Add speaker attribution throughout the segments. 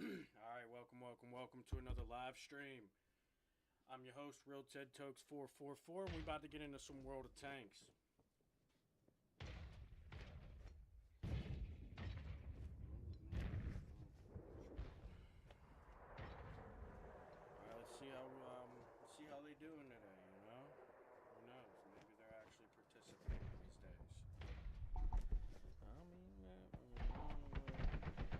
Speaker 1: Alright, welcome to another live stream. I'm your host, REALtedTOKEZ444, and we're about to get into some World of Tanks. Alright, let's see how they doing today, you know? Who knows? Maybe they're actually participating these days. I mean, where I go, yes, I go.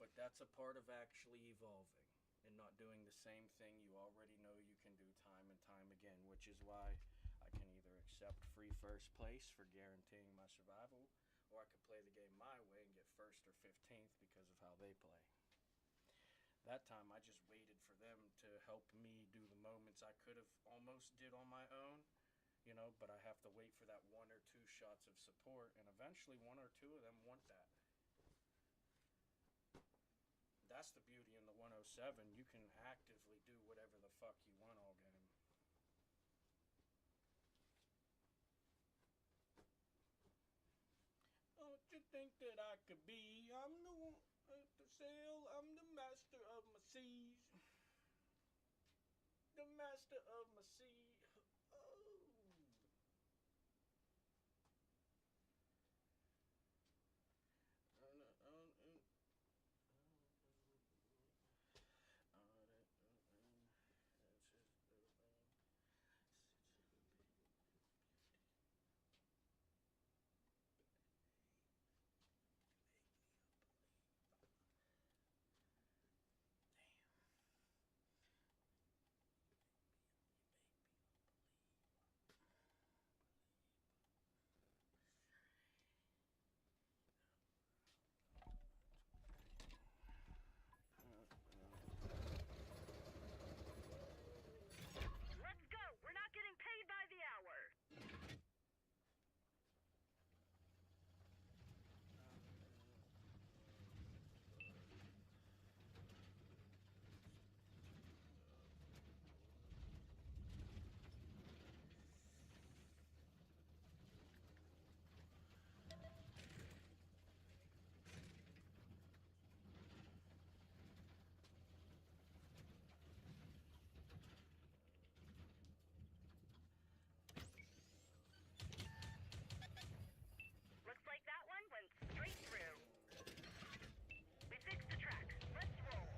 Speaker 1: But that's a part of actually evolving and not doing the same thing you already know you can do time and time again, which is why I can either accept free first place for guaranteeing my survival, or I could play the game my way and get first or 15th because of how they play. That time I just waited for them to help me do the moments I could have almost did on my own, you know, but I have to wait for that one or two shots of support, and eventually one or two of them want that. That's the beauty in the 107. You can actively do whatever the fuck you want all game. Don't you think that I could be? I'm the one at the sail. I'm the master of my seas. The master of my sea. Oh.
Speaker 2: Let's go! We're not getting paid by the hour! Looks like that one went straight through. We fixed the track. Let's roll.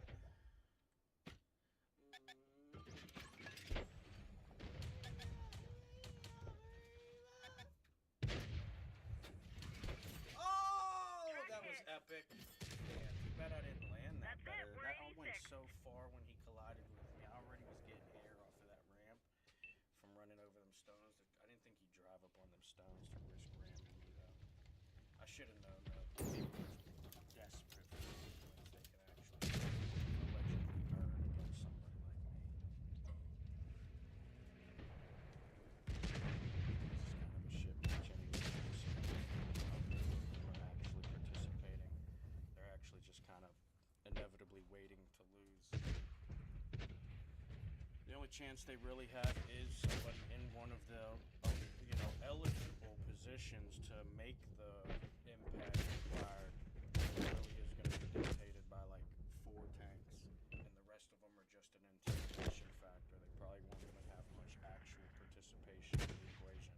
Speaker 1: Oh, that was epic. Damn, too bad I didn't land that
Speaker 2: That's it,
Speaker 1: better.
Speaker 2: we're
Speaker 1: That all went
Speaker 2: 86.
Speaker 1: so far when he collided with me. I already was getting air off of that ramp from running over them stones. I didn't think he'd drive up on them stones to risk ramming me, though. I should have known, though. People are desperate for things they can actually allegedly earn against somebody like me. This is kind of a shit match anyway. They're actually participating. They're actually just kind of inevitably waiting to lose. The only chance they really have is somebody in one of the, eligible positions to make the impact required. It really is going to be dictated by like 4 tanks, and the rest of them are just an intimidation factor. They probably won't really have much actual participation in the equation.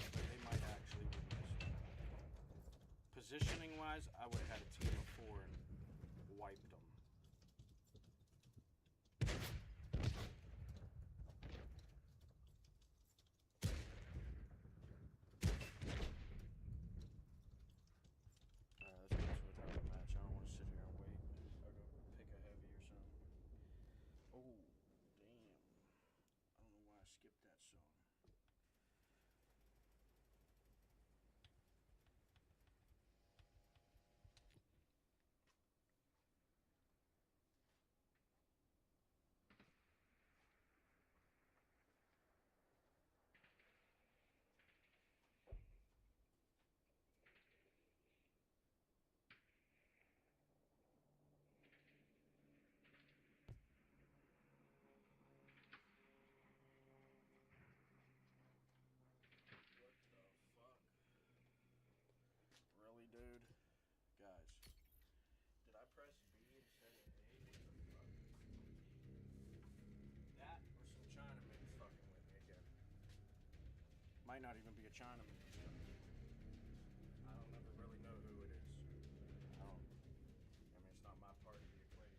Speaker 1: But they might actually win this. Positioning-wise, I would have had a team of 4 and wiped them. Let's get to another match. I don't want to sit here and wait. I'll go pick a heavy or something. Oh, damn. I don't know why I skipped that song. Really, dude? Guys, did I press B instead of A? What the fuck? That or some Chinaman fucking with me again. Might not even be a Chinaman. I don't ever really know who it is. It's not my part of the equation.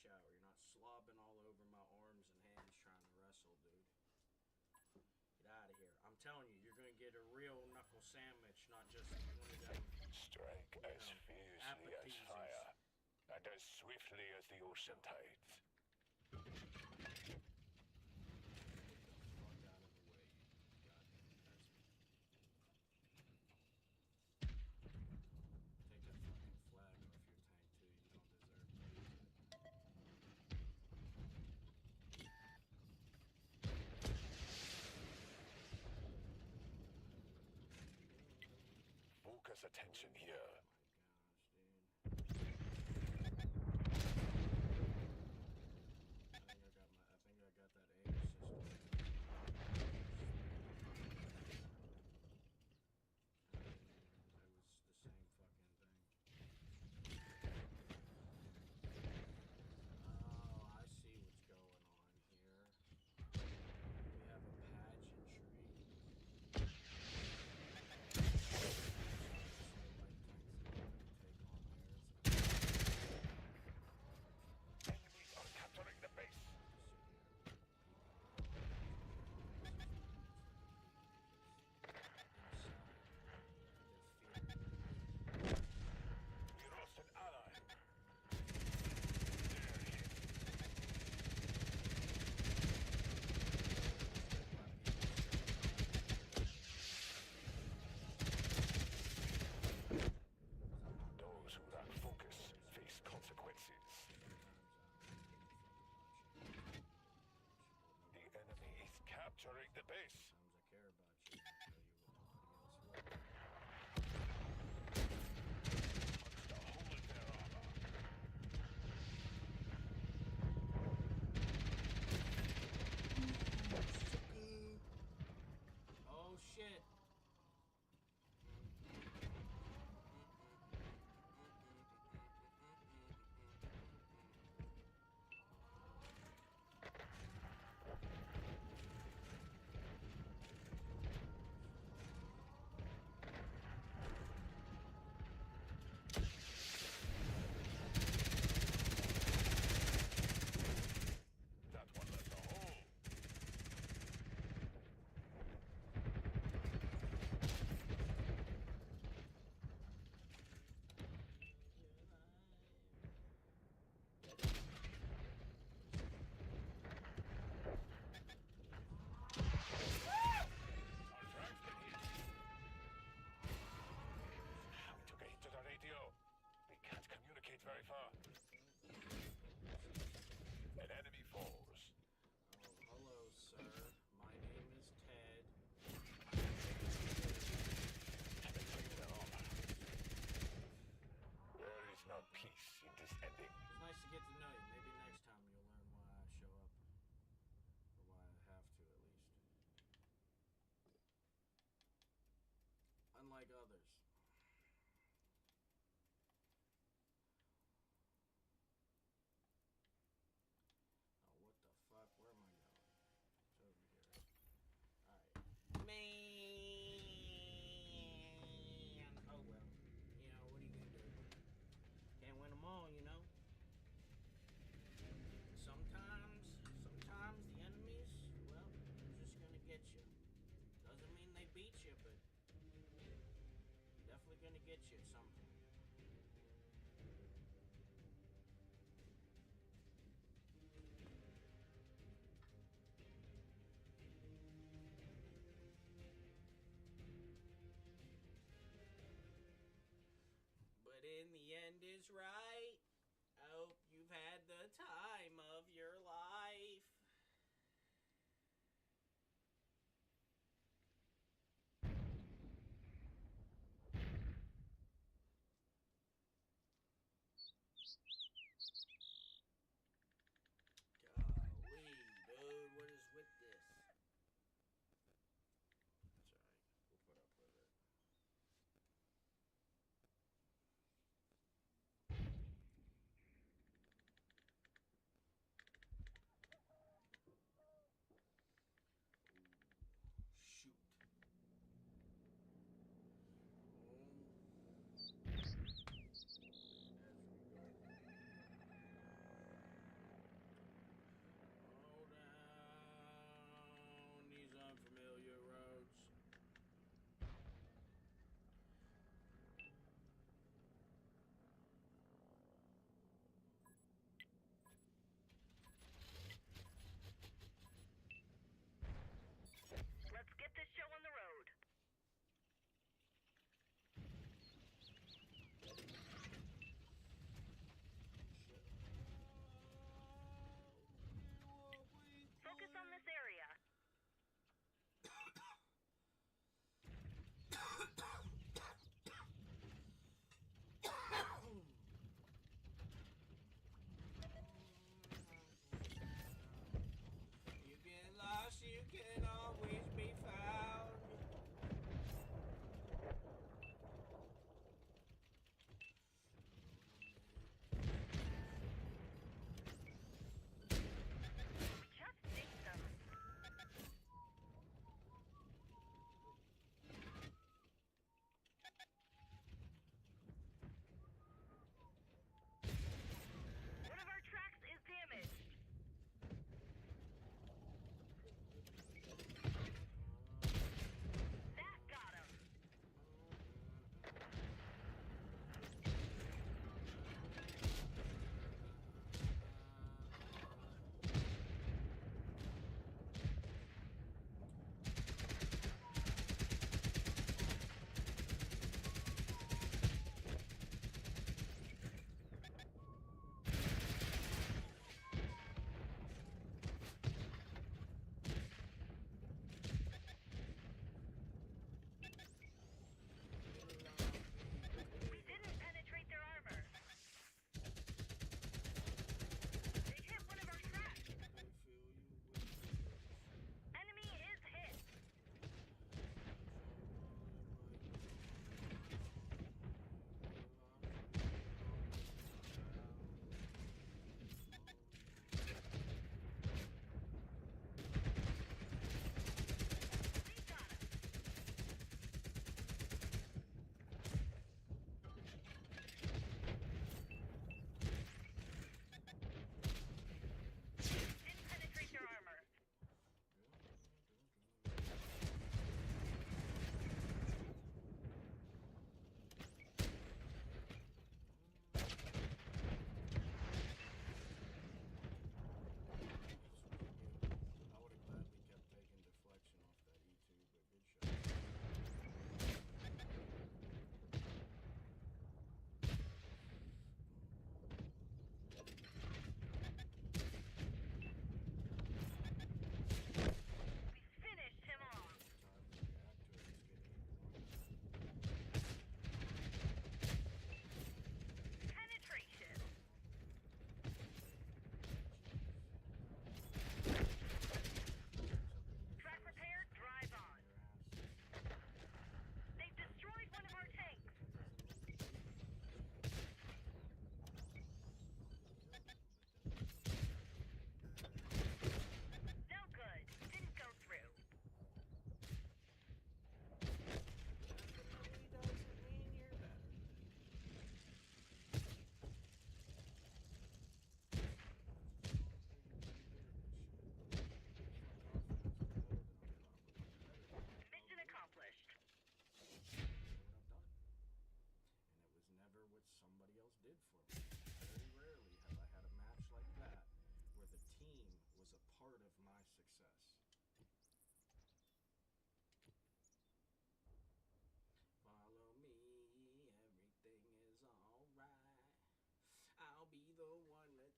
Speaker 1: shower. You're not slobbing all over my arms and hands trying to wrestle, dude. Get out of here. I'm telling you, you're gonna get a real knuckle sandwich, not just one of them.
Speaker 3: Strike as fiercely as
Speaker 1: appetizers.
Speaker 3: fire, and as swiftly as the ocean tides. Focus attention here.
Speaker 1: Oh my gosh, dude. I think I got that aim system. It was the same fucking thing. Oh, I see what's going on here. We have a pageantry.
Speaker 3: Enemies are capturing the base. We lost an ally. Those who lack focus face consequences. The enemy is capturing the base.
Speaker 1: Sometimes I care about you. I tell you what, nobody else will.
Speaker 3: Punched a hole in their armor.
Speaker 1: Oh shit.
Speaker 3: That one left a hole. Our drive's been hit. We took a hit to the radio. We can't communicate very far. An enemy falls.
Speaker 1: Oh, hello, sir. My name is Ted.
Speaker 3: Having taken their armor. There is no peace in this ending.
Speaker 1: It's nice to get to know you. Maybe next time you'll learn why I show up. Or why I have to, at least. Unlike others. Oh, what the fuck? Where am I going? It's over here. Alright. Man! Oh well. You know, what are you gonna do? Can't win them all, you know? Sometimes the enemies, well, they're just gonna get you. Doesn't mean they beat you, but definitely gonna get you at some point. But in the end is right. I hope you've had the time of your life.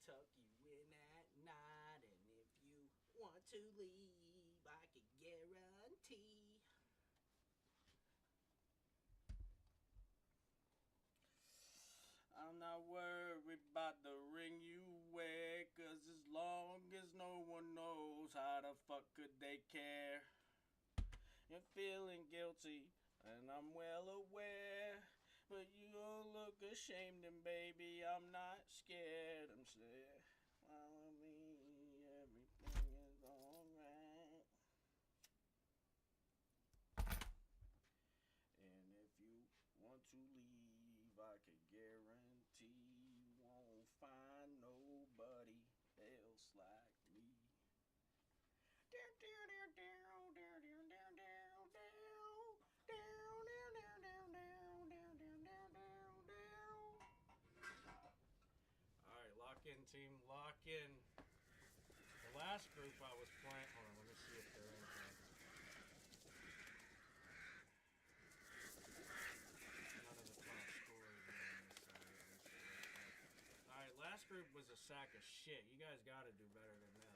Speaker 1: tuck you in at night, and if you want to leave, I can guarantee. I'm not worried about the ring you wear, 'cause as long as no one knows, how the fuck could they care? You're feeling guilty, and I'm well aware, but you don't look ashamed, and baby, I'm not scared. I'm scared. Follow me, everything is alright. And if you want to leave, I can guarantee you won't find nobody else like me. Alright, lock in, team, lock in. The last group I was playing, hold on, let me see if they're in here. None of the top scorers are on this side. Alright, last group was a sack of shit. You guys gotta do better than them.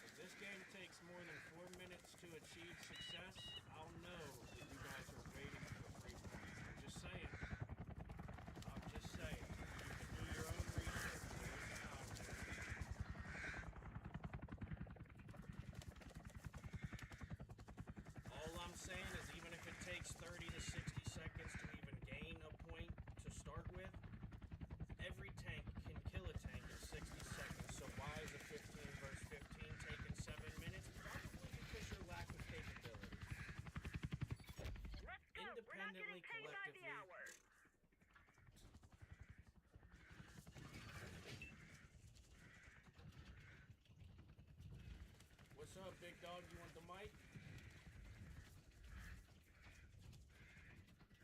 Speaker 1: If this game takes more than 4 minutes to achieve success, I'll know that you guys are waiting for 3 points. I'm just saying. I'm just saying. You can do your own research. There's out there. All I'm saying is even if it takes 30 to 60 seconds to even gain a point to start with, every tank can kill a tank in 60 seconds. So why is a 15 versus 15 taking 7 minutes? Probably because your lack of capability.
Speaker 2: Let's go.
Speaker 1: Independently,
Speaker 2: We're not getting paid by the
Speaker 1: collectively.
Speaker 2: hour.
Speaker 1: What's up, big dog? You want the mic?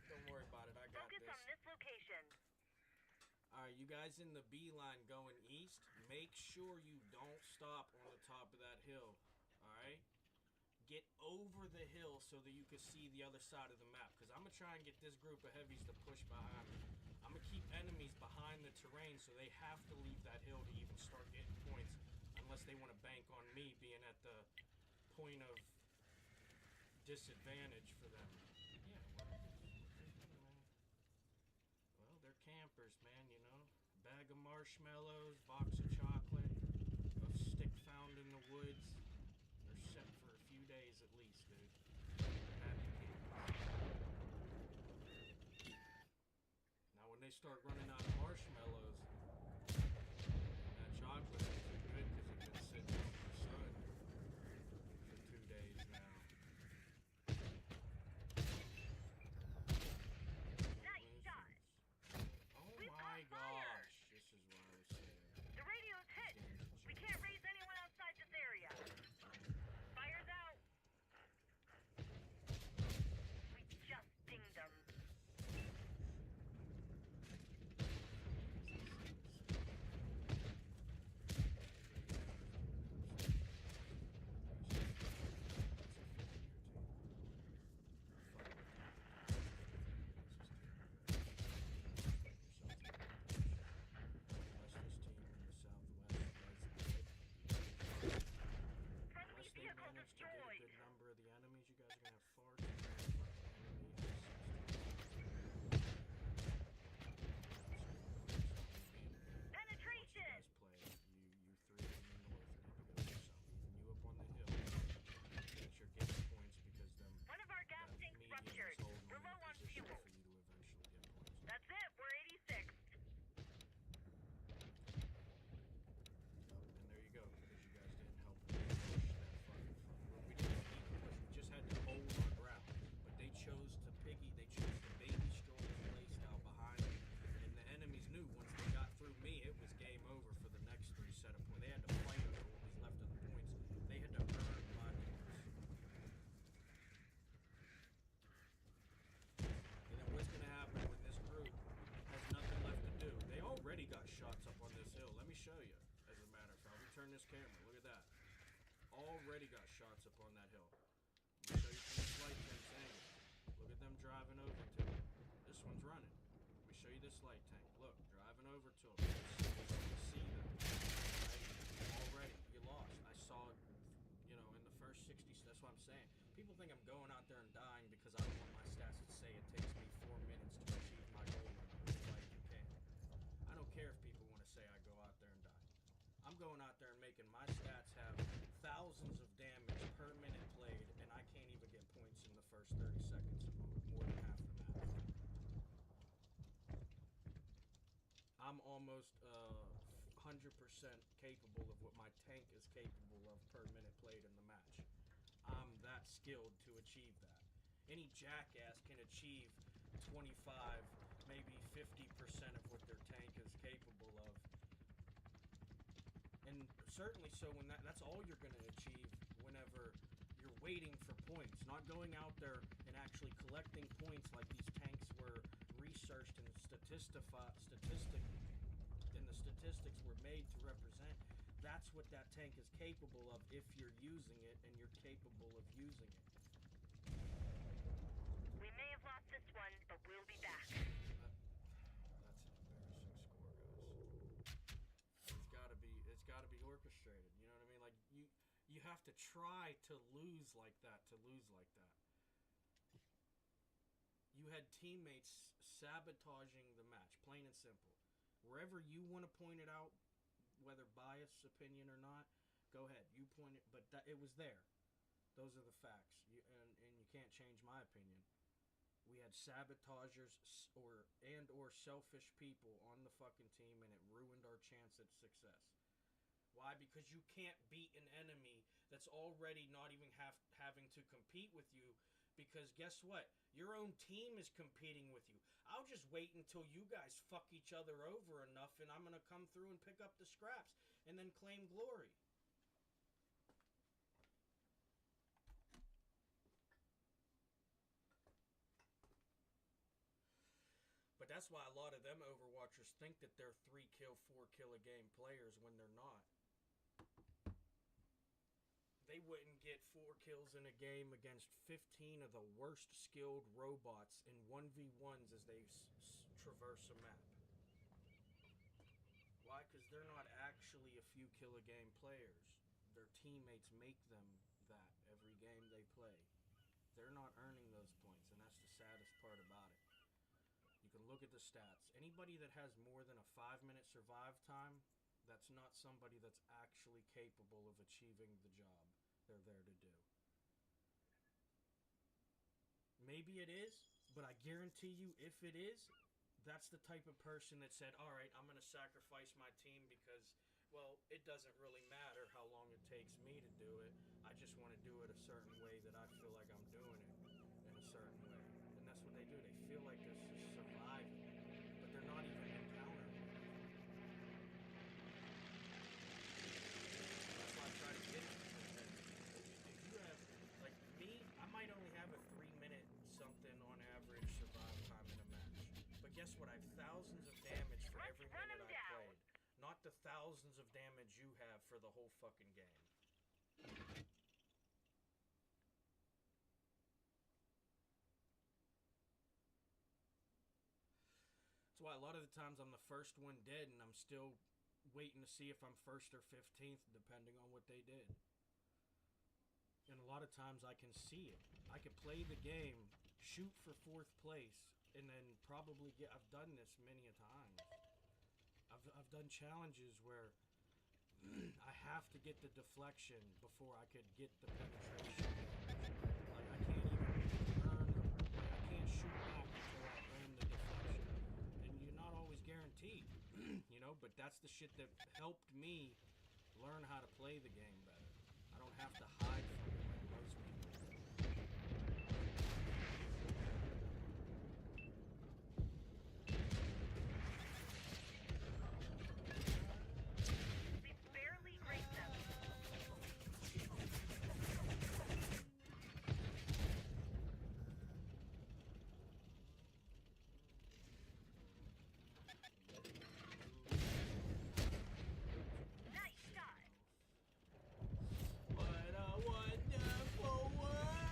Speaker 1: Don't worry about it. I got
Speaker 2: Focus
Speaker 1: this.
Speaker 2: on this location.
Speaker 1: Alright, you guys in the B line going east, make sure you don't stop on the top of that hill. Alright? Get over the hill so that you can see the other side of the map. Because I'm going to try and get this group of heavies to push behind me. I'm going to keep enemies behind the terrain so they have to leave that hill to even start getting points. Unless they want to bank on me being at the point of disadvantage for them. Yeah, well, they're campers, man, you know. Bag of marshmallows, box of chocolate, a stick found in the woods. They're set for a few days at least, dude. Happy campers. Now when they start running out of marshmallows, that chocolate isn't good because it's been sitting in the sun for 2 days now.
Speaker 2: Nice shot.
Speaker 1: Oh
Speaker 2: We've
Speaker 1: my
Speaker 2: caught fire.
Speaker 1: gosh, this is what I was saying.
Speaker 2: The radio's hit. We can't raise anyone outside this area. Fire's out. We just dinged them. Friendly vehicle
Speaker 1: Manage to get a
Speaker 2: destroyed.
Speaker 1: good number of the enemies, you guys are gonna have far too many
Speaker 2: Penetration.
Speaker 1: guys play. You three in the north need to go do something. Even you up on the hill. Get your game points because them
Speaker 2: One of our gas
Speaker 1: that
Speaker 2: tanks
Speaker 1: medium
Speaker 2: ruptured.
Speaker 1: is holding
Speaker 2: We're
Speaker 1: you in
Speaker 2: low on
Speaker 1: position
Speaker 2: fuel.
Speaker 1: for you to eventually get points.
Speaker 2: That's it. We're 86.
Speaker 1: And there you go, because you guys didn't help push that fucking front. Well, we didn't need to push, we just had to hold our ground. But they chose to baby stroll the play style behind me. And the enemies knew once they got through me, it was game over for the next 3 set of points. They had to fight over what was left of the points. They had to earn 5 points. And then what's going to happen when this group has nothing left to do? They already got shots up on this hill. Let me show you. As a matter of fact, let me turn this camera. Look at that. Already got shots up on that hill. Let me show you from this light tank's angle. Look at them driving over to it. This one's running. Let me show you this light tank. Look, driving over to to them. See them. Right? Already, you lost. I saw it, in the first 60. That's what I'm saying. People think I'm going out there and dying because I don't want my stats to say it takes me 4 minutes to achieve my goal. Like you can. I don't care if people want to say I go out there and die. I'm going out there and making my stats have thousands of damage per minute played, and I can't even get points in the first 30 seconds of more than half the match. I'm almost 100% capable of what my tank is capable of per minute played in the match. I'm that skilled to achieve that. Any jackass can achieve 25, maybe 50% of what their tank is capable of. And certainly so when that's all you're going to achieve whenever you're waiting for points, not going out there and actually collecting points like these tanks were researched and the statistics were made to represent. That's what that tank is capable of if you're using it and you're capable of using it.
Speaker 2: We may have lost this one, but we'll be back.
Speaker 1: That's an embarrassing score, guys. It's gotta be orchestrated. You know what I mean? Like you have to try to lose like that. You had teammates sabotaging the match, plain and simple. Wherever you want to point it out, whether biased opinion or not, go ahead. You point it, but it was there. Those are the facts, and you can't change my opinion. We had sabotagers or selfish people on the fucking team, and it ruined our chance at success. Why? Because you can't beat an enemy that's already not even having to compete with you. Because guess what? Your own team is competing with you. I'll just wait until you guys fuck each other over enough, and I'm going to come through and pick up the scraps and then claim glory. But that's why a lot of them Overwatchers think that they're 3-kill, 4-kill a game players when they're not. They wouldn't get 4 kills in a game against 15 of the worst skilled robots in 1v1s as they traverse a map. Why? Because they're not actually a few kill a game players. Their teammates make them that every game they play. They're not earning those points, and that's the saddest part about it. You can look at the stats. Anybody that has more than a 5-minute survive time, that's not somebody that's actually capable of achieving the job they're there to do. Maybe it is, but I guarantee you if it is, that's the type of person that said, all right, I'm going to sacrifice my team because, well, it doesn't really matter how long it takes me to do it. I just want to do it a certain way that I feel like I'm doing it in a certain way. And that's what they do. They feel like they're just surviving, but they're not even encountering it. That's why I try to get it. If you have, like me, I might only have a 3-minute something on average survive time in a match. But guess what? I have thousands of damage for every minute I played. Not the thousands of damage you have for the whole fucking game. That's why a lot of the times I'm the first one dead and I'm still waiting to see if I'm first or 15th depending on what they did. And a lot of times I can see it. I can play the game, shoot for 4th place, and then probably get... I've done this many a times. I've done challenges where I have to get the deflection before I could get the penetration. Like I can't even earn... I can't shoot back until I earn the deflection. And you're not always guaranteed, but that's the shit that helped me learn how to play the game better. I don't have to hide from it like most people.
Speaker 2: We barely grazed them. Nice shot.
Speaker 1: What a wonderful world!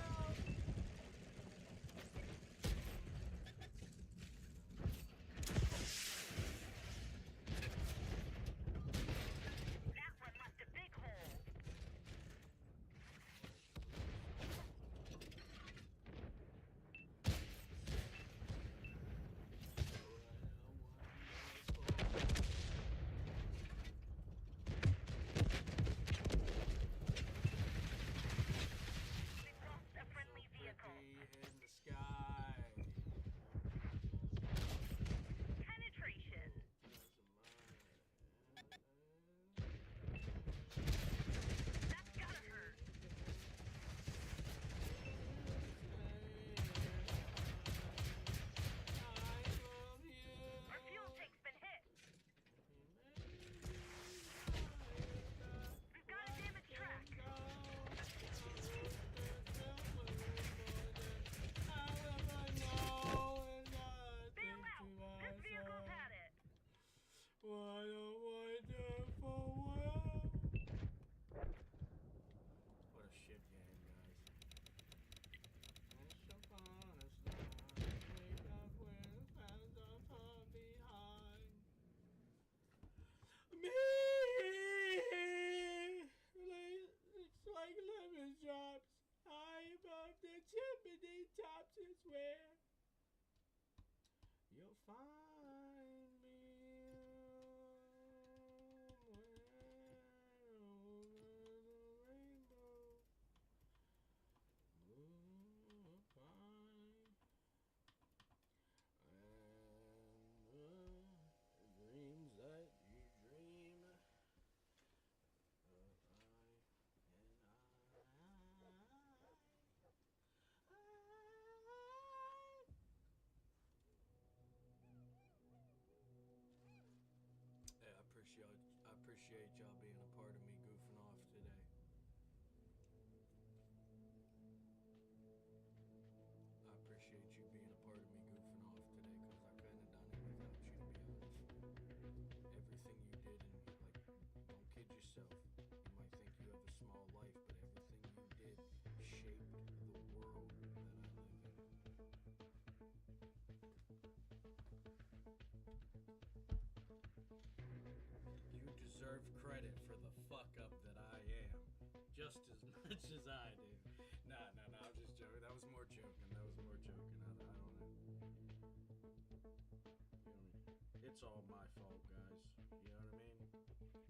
Speaker 1: appreciate y'all being a part of me goofing off today. I appreciate you being a part of me goofing off today because I couldn't have done it without you, to be honest. Everything you did, and don't kid yourself. You might think you have a small life, but everything you did shaped the world that I live in. You deserve credit for the fuck up that I am, just as much as I do. Nah, I'm just joking. That was more joking. I don't know. It's all my fault, guys. You know what I mean?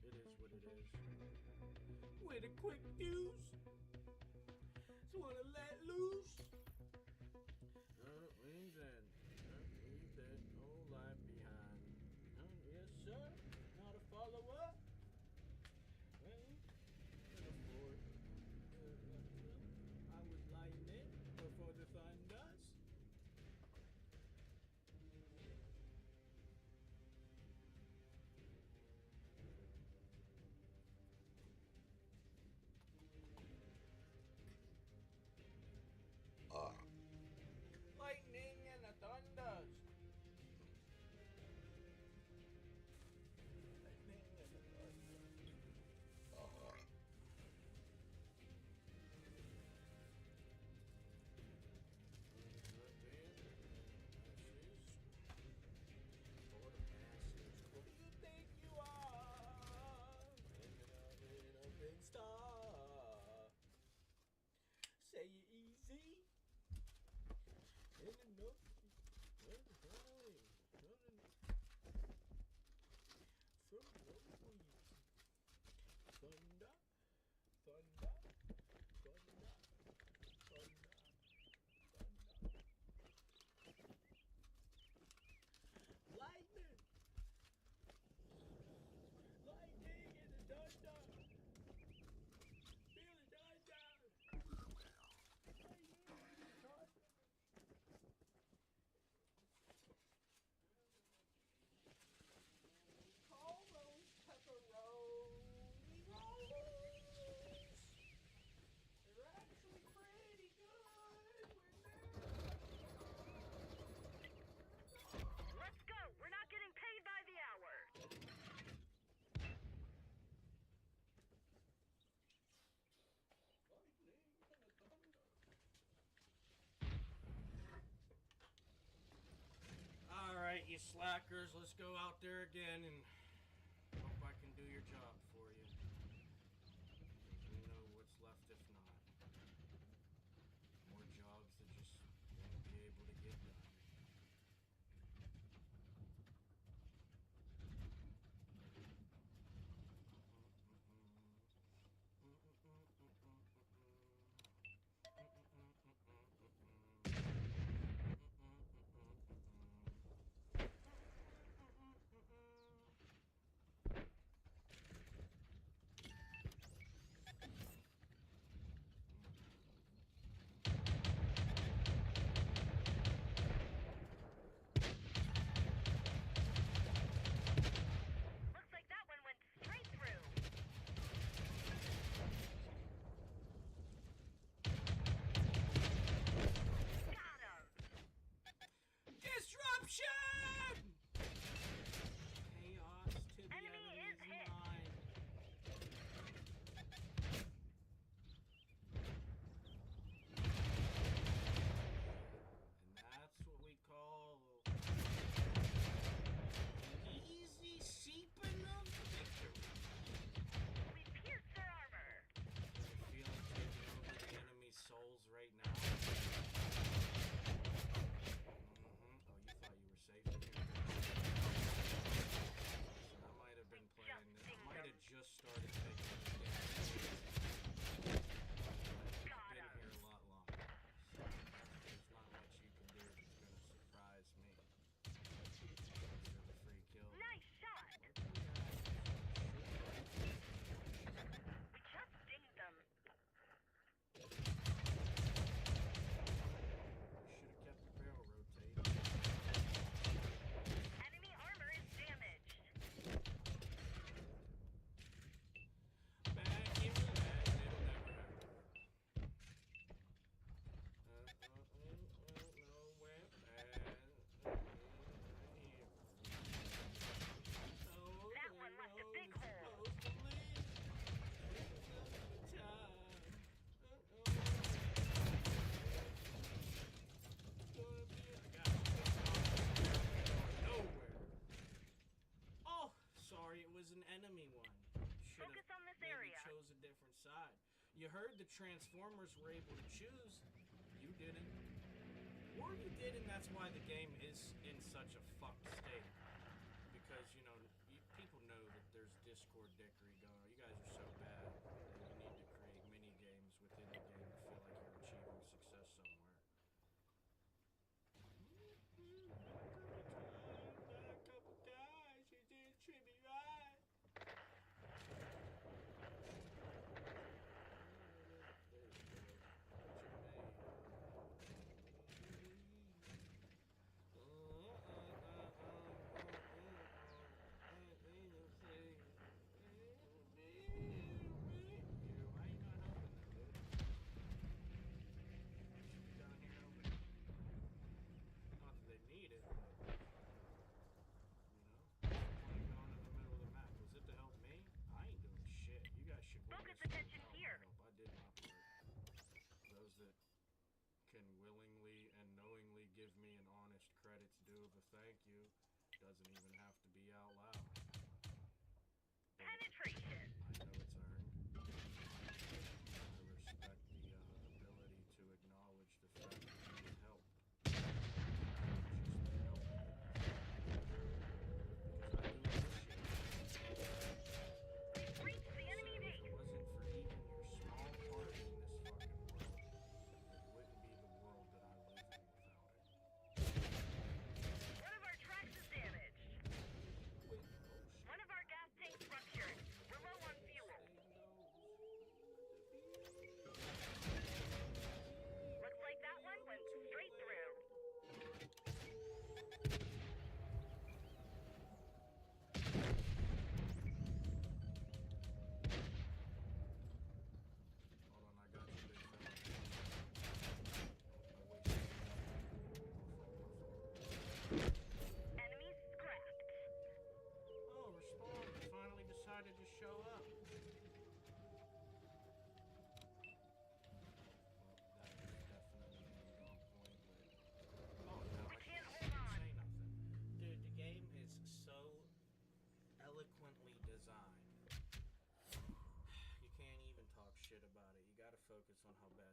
Speaker 1: It is what it is. With a quick fuse, just wanna let loose. Leave that old life behind. Yes, sir. Not a follower. Well, I was lightning before the thunders. Lightning and the thunders. Lightning and the thunders. For the masses. Who do you think you are? In a big star. Say it easy. In enough. From no weed. Thunder. Lightning and the thunder. Feel it die down. Call those pepperoni rolls. They're actually pretty good when
Speaker 2: Let's go. We're not getting paid by the hour.
Speaker 1: Alright, you slackers, let's go out there again and hope I can do your job for you. You know what's left if not. More jobs that just won't be able to get done. should
Speaker 2: Focus on this
Speaker 1: have maybe
Speaker 2: area.
Speaker 1: chose a different side. You heard the Transformers were able to choose. You didn't. Or you did, and that's why the game is in such a fucked state. Because, you know, people know that there's Discord dickery going on. You guys are so bad that you need to create mini games within the game to feel like you're achieving success somewhere. A couple guys, you did treat me right.
Speaker 2: Focus attention here.
Speaker 1: I didn't operate. Those that can willingly and knowingly give me an honest credit's due of a thank you doesn't even have to be out loud.
Speaker 2: Penetration.
Speaker 1: I know it's earned. I respect the ability to acknowledge the fact that you need help. Just the help. Because I do appreciate it.
Speaker 2: We've reached the enemy base.
Speaker 1: If it wasn't for even your small part in this fucking world, it wouldn't be the world that I live in without it.
Speaker 2: One of our tracks is damaged.
Speaker 1: Wait, oh shit.
Speaker 2: One of our gas tanks ruptured. We're low on fuel. Looks like that one went straight through.
Speaker 1: Hold on, I got you, big fella.
Speaker 2: Enemies scrapped.
Speaker 1: Oh, Respawn finally decided to show up. Well, that was definitely on point, but... Oh, no,
Speaker 2: We
Speaker 1: I
Speaker 2: can't
Speaker 1: can't
Speaker 2: hold on.
Speaker 1: say nothing. Dude, the game is so eloquently designed. You can't even talk shit about it. You gotta focus on how bad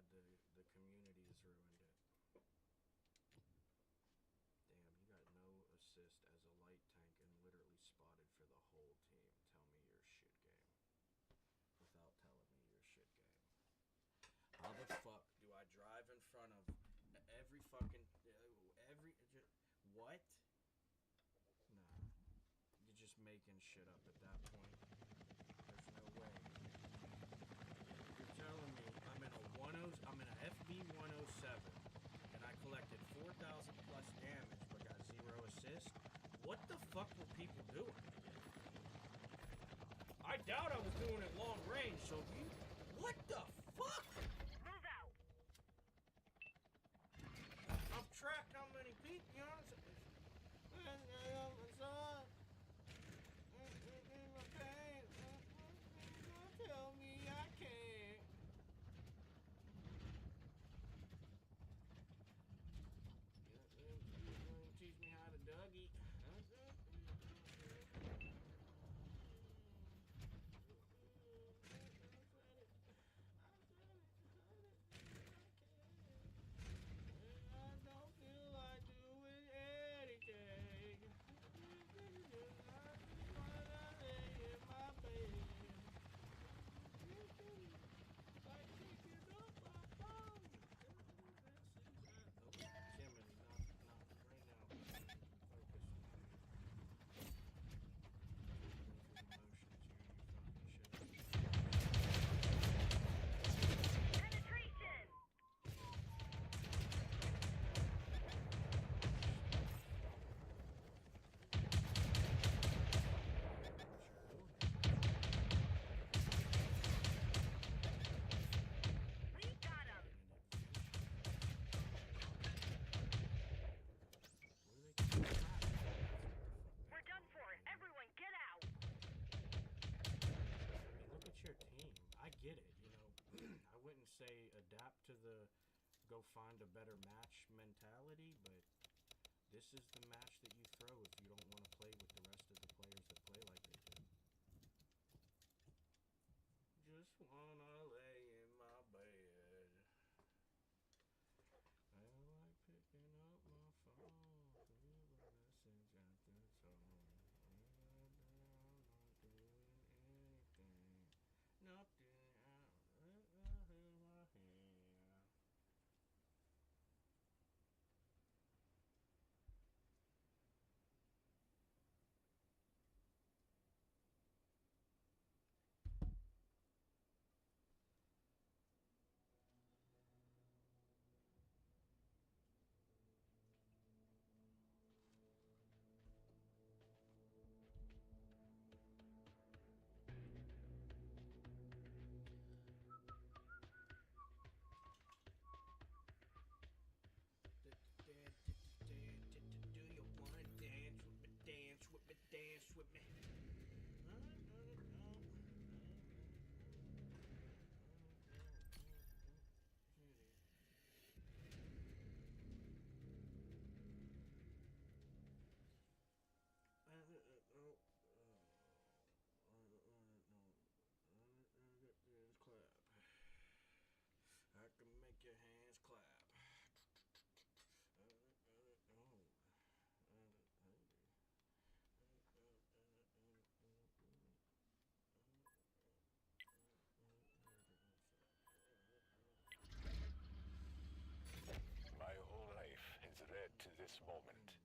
Speaker 1: the community has ruined it. Damn, you got no assist as a light tank and literally spotted for the whole team. Tell me you're a shit game. Without telling me you're a shit game. How the fuck do I drive in front of every fucking... What? Nah. You're just making shit up at that point. There's no way. You're telling me I'm in a FB-107 and I collected 4,000 plus damage but got 0 assist? What the fuck were people doing? I doubt I was doing it long range, so you... What the fuck?
Speaker 2: Move out.
Speaker 1: I've tracked how many people, you know what I'm saying? Tell me I can't. Teach me how to Dougie. I don't feel like doing anything.
Speaker 2: Penetration. We got him. We're done for. Everyone get out.
Speaker 1: Look at your team. I get it, you know. I wouldn't say adapt to the go find a better match mentality, but this is the match that you throw if you don't want to play with the rest of the players that play like they do. wanna lay in my bed. I like picking up my phone to leave a message at the tone. I'm not doing anything. Nothing out in my hair. Do you wanna dance with me? Dance with me? Dance with me? Clap. I can make your hands clap.
Speaker 3: My whole life has led to this moment.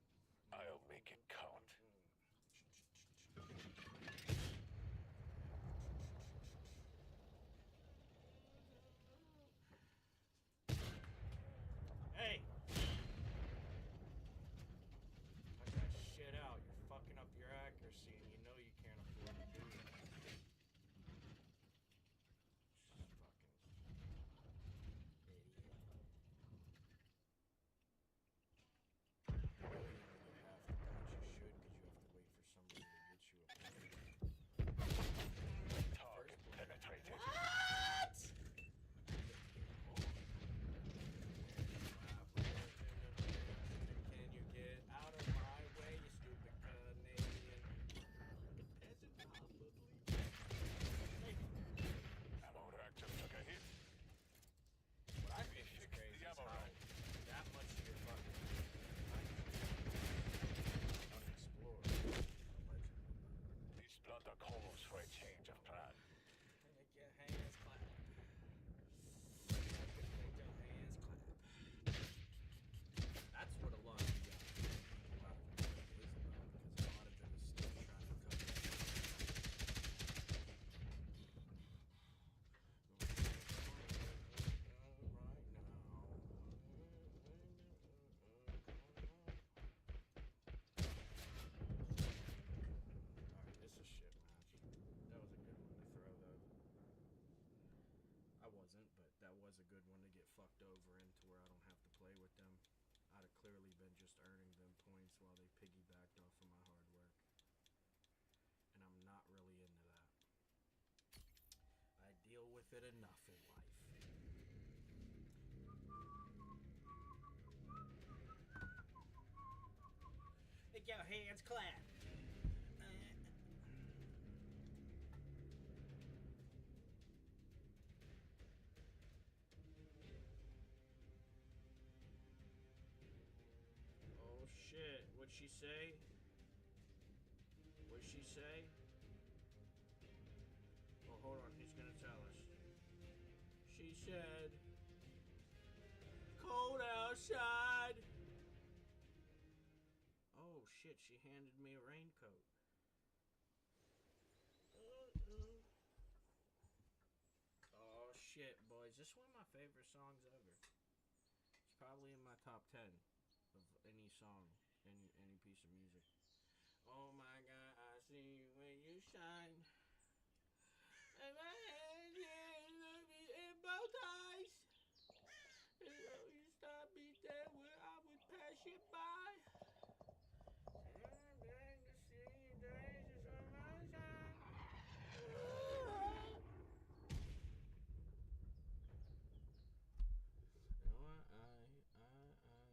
Speaker 3: I'll make it count.
Speaker 1: Hey! Cut that shit out. You're fucking up your accuracy and you know you can't afford to do that. Fucking idiot. You have to, but you should because you have to wait for somebody to get you a plane.
Speaker 3: Target penetrated.
Speaker 1: What? Can you get out of my way, you stupid Canadian? Peasant probably.
Speaker 3: Ammo reactor took a hit.
Speaker 1: What I think is crazy is how that much of your fucking unexplored.
Speaker 3: These blunder calls for a change of plan.
Speaker 1: Make your hands clap. Make your hands clap. That's what a lot of the is about, because a lot of it is still trying to cover right Alright, this is shit match. That was a good one to throw though. I wasn't, but that was a good one to get fucked over into where I don't have to play with them. I'd have clearly been just earning them points while they piggybacked off of my hard work. And I'm not really into that. I deal with it enough in life. Make your hands clap. Oh shit, what'd she say? What'd she say? Oh, hold on, he's gonna tell us. She said, cold outside. Oh shit, she handed me a raincoat. Oh shit, boys, this is one of my favorite songs ever. It's probably in my top 10 of any song, any piece of music. Oh my god, I see you when you shine. And my hands in bow ties. You stop me there where I would pass you by.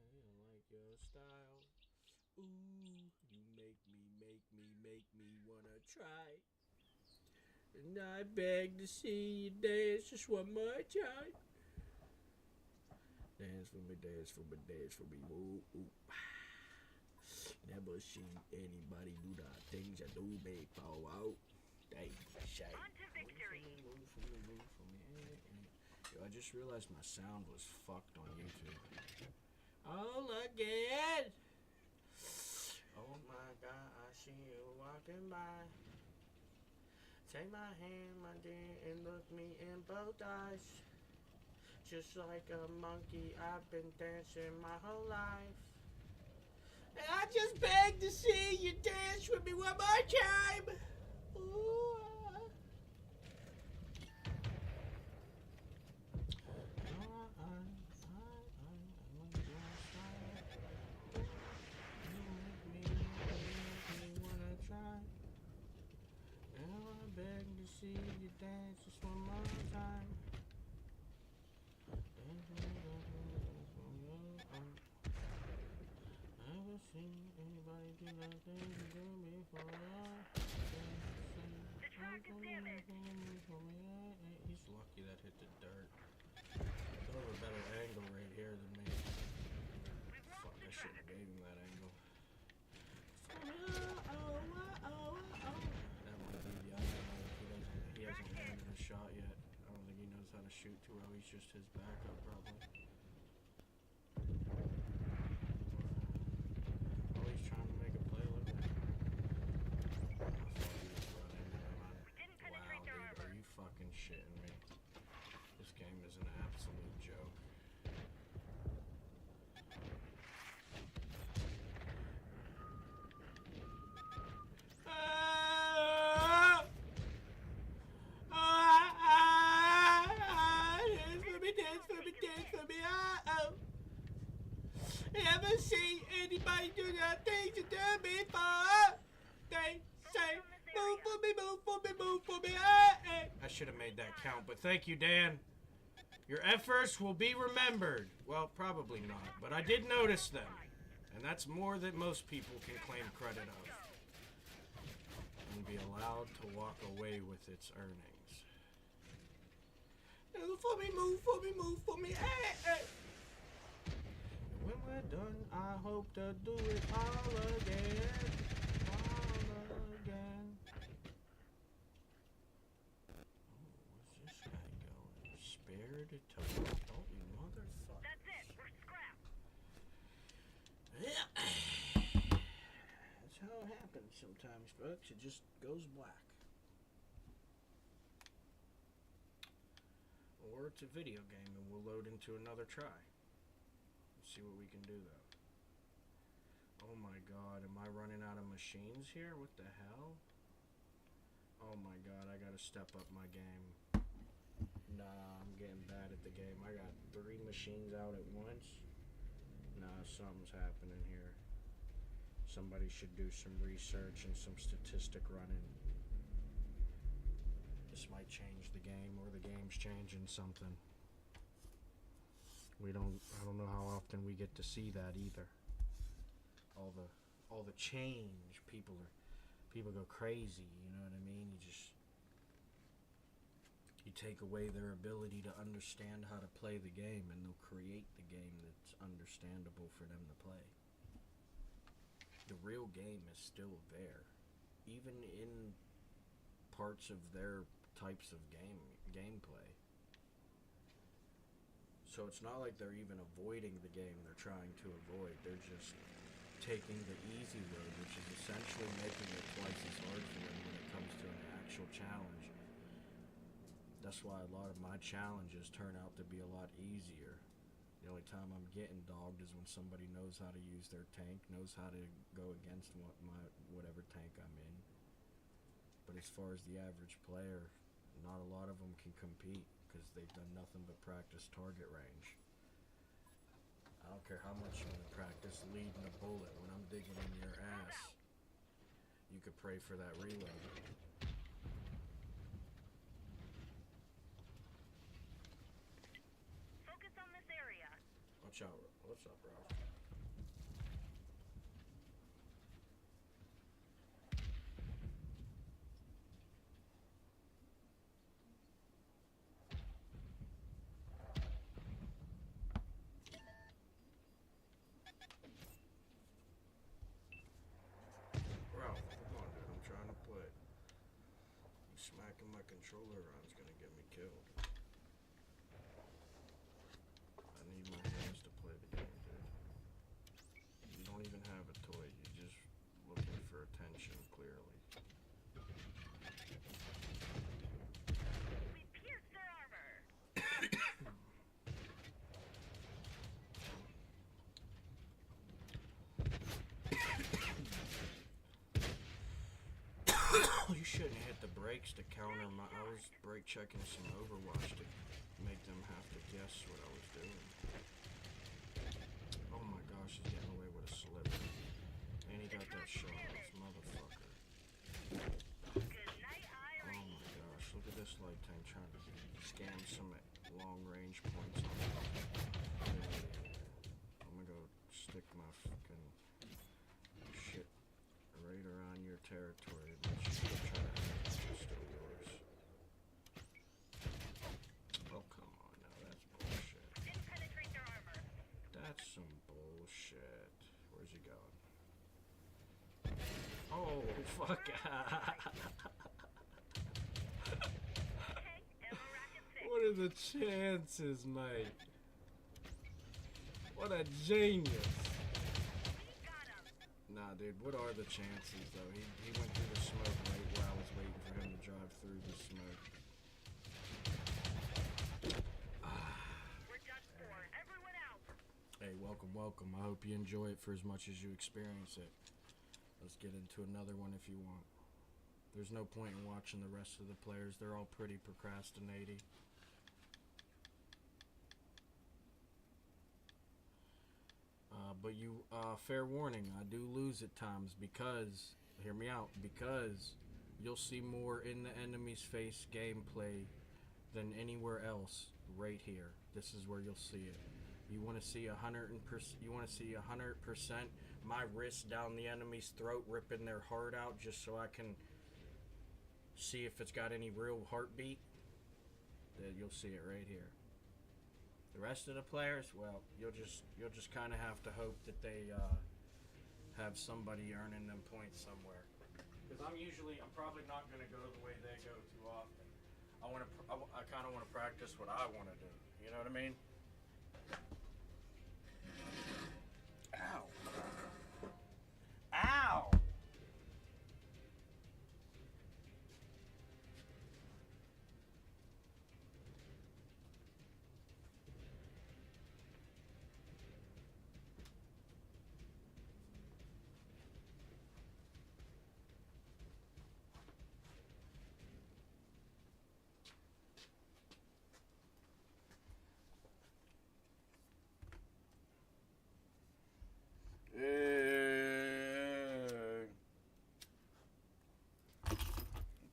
Speaker 1: I like your style. Ooh, you make me wanna try. And I beg to see you dance just one more time. Dance for me, dance for me, dance for me. Ooh, ooh. Never seen anybody do the things I do before. Out. They say.
Speaker 2: On to victory.
Speaker 1: Move for me, move for me. Yo, I just realized my sound was fucked on YouTube. Oh, look at it. Oh my God, I see you walking by. Take my hand, my dear, and look me in both eyes. Just like a monkey, I've been dancing my whole life. And I just beg to see you dance with me one more time. Ooh. Beg to see you dance just one more time. Never seen anybody do that thing you do before.
Speaker 2: The track is damaged.
Speaker 1: He's lucky that hit the dirt. Throw a better angle right here than me.
Speaker 2: We've lost
Speaker 1: Fuck,
Speaker 2: the
Speaker 1: I should
Speaker 2: track.
Speaker 1: have gave him that angle. He hasn't landed a shot yet. I don't think he knows how to shoot too well. He's just his backup, probably. Oh, he's trying to make a play. Look at him. I thought he was running.
Speaker 2: We didn't
Speaker 1: Wow,
Speaker 2: penetrate their
Speaker 1: dude,
Speaker 2: armor.
Speaker 1: are you fucking shitting me? This game is an absolute joke. Dance for me, Ever see anybody do that thing to do before? They say, move for me, move for me, move for me, I should have made that count, but thank you, Dan. Your efforts will be remembered. Well, probably not, but I did notice them. And that's more than most people can claim credit of. And be allowed to walk away with its earnings. Move for me, move for me, move for me, And when we're done, I hope to do it all again. All again. Oh, where's this guy going? Spared to walk. Oh, you motherfucker.
Speaker 2: That's it. We're scrapped.
Speaker 1: That's how it happens sometimes, folks. It just goes black. Or it's a video game and we'll load into another try. Let's see what we can do though. Oh my god, am I running out of machines here? What the hell? Oh my god, I gotta step up my game. Nah, I'm getting bad at the game. I got 3 machines out at once. Nah, something's happening here. Somebody should do some research and some statistic running. This might change the game, or the game's changing something. I don't know how often we get to see that either. All the change, people go crazy, you know what I mean? You take away their ability to understand how to play the game, and they'll create the game that's understandable for them to play. The real game is still there, even in parts of their types of gameplay. So it's not like they're even avoiding the game they're trying to avoid. They're just taking the easy road, which is essentially making it twice as hard for them when it comes to an actual challenge. That's why a lot of my challenges turn out to be a lot easier. The only time I'm getting dogged is when somebody knows how to use their tank, knows how to go against whatever tank I'm in. But as far as the average player, not a lot of them can compete because they've done nothing but practice target range. I don't care how much you want to practice leading a bullet when I'm digging in your ass. You could pray for that reload.
Speaker 2: Focus on this area.
Speaker 1: Watch out. What's up, Ralph? my controller around is gonna get me killed. I need my hands to play the game, dude. You don't even have a toy. You're just looking for attention, clearly.
Speaker 2: We pierced their armor.
Speaker 1: You shouldn't hit the brakes to counter my. I was brake checking some Overwatch to make them have to guess what I was doing. Oh my gosh, he's getting away with a slip. And he got that shot off, motherfucker.
Speaker 2: Good night,
Speaker 1: Oh
Speaker 2: Irene.
Speaker 1: my gosh, look at this light tank trying to scam some long range points on me. I'm gonna go stick my fucking shit right around your territory. But you still try to have it, it's still yours. Oh, come on now, that's bullshit.
Speaker 2: Didn't penetrate their armor.
Speaker 1: That's some bullshit. Where's he going? Oh, fuck.
Speaker 2: Okay, ammo rack at 6.
Speaker 1: What are the chances, mate? What a genius.
Speaker 2: We got him.
Speaker 1: Nah, dude, what are the chances, though? He went through the smoke right while I was waiting for him to drive through the smoke.
Speaker 2: We're done for. Everyone out.
Speaker 1: Hey, welcome, welcome. I hope you enjoy it for as much as you experience it. Let's get into another one if you want. There's no point in watching the rest of the players. They're all pretty procrastinating. But fair warning, I do lose at times because, hear me out, because you'll see more in the enemy's face gameplay than anywhere else right here. This is where you'll see it. You want to see 100%. You want to see 100%. My wrist down the enemy's throat, ripping their heart out, just so I can see if it's got any real heartbeat. Then you'll see it right here. The rest of the players, well, you'll just kind of have to hope that they have somebody earning them points somewhere. Because I'm probably not going to go the way they go too often. I kind of want to practice what I want to do. You know what I mean? Ow. Ow!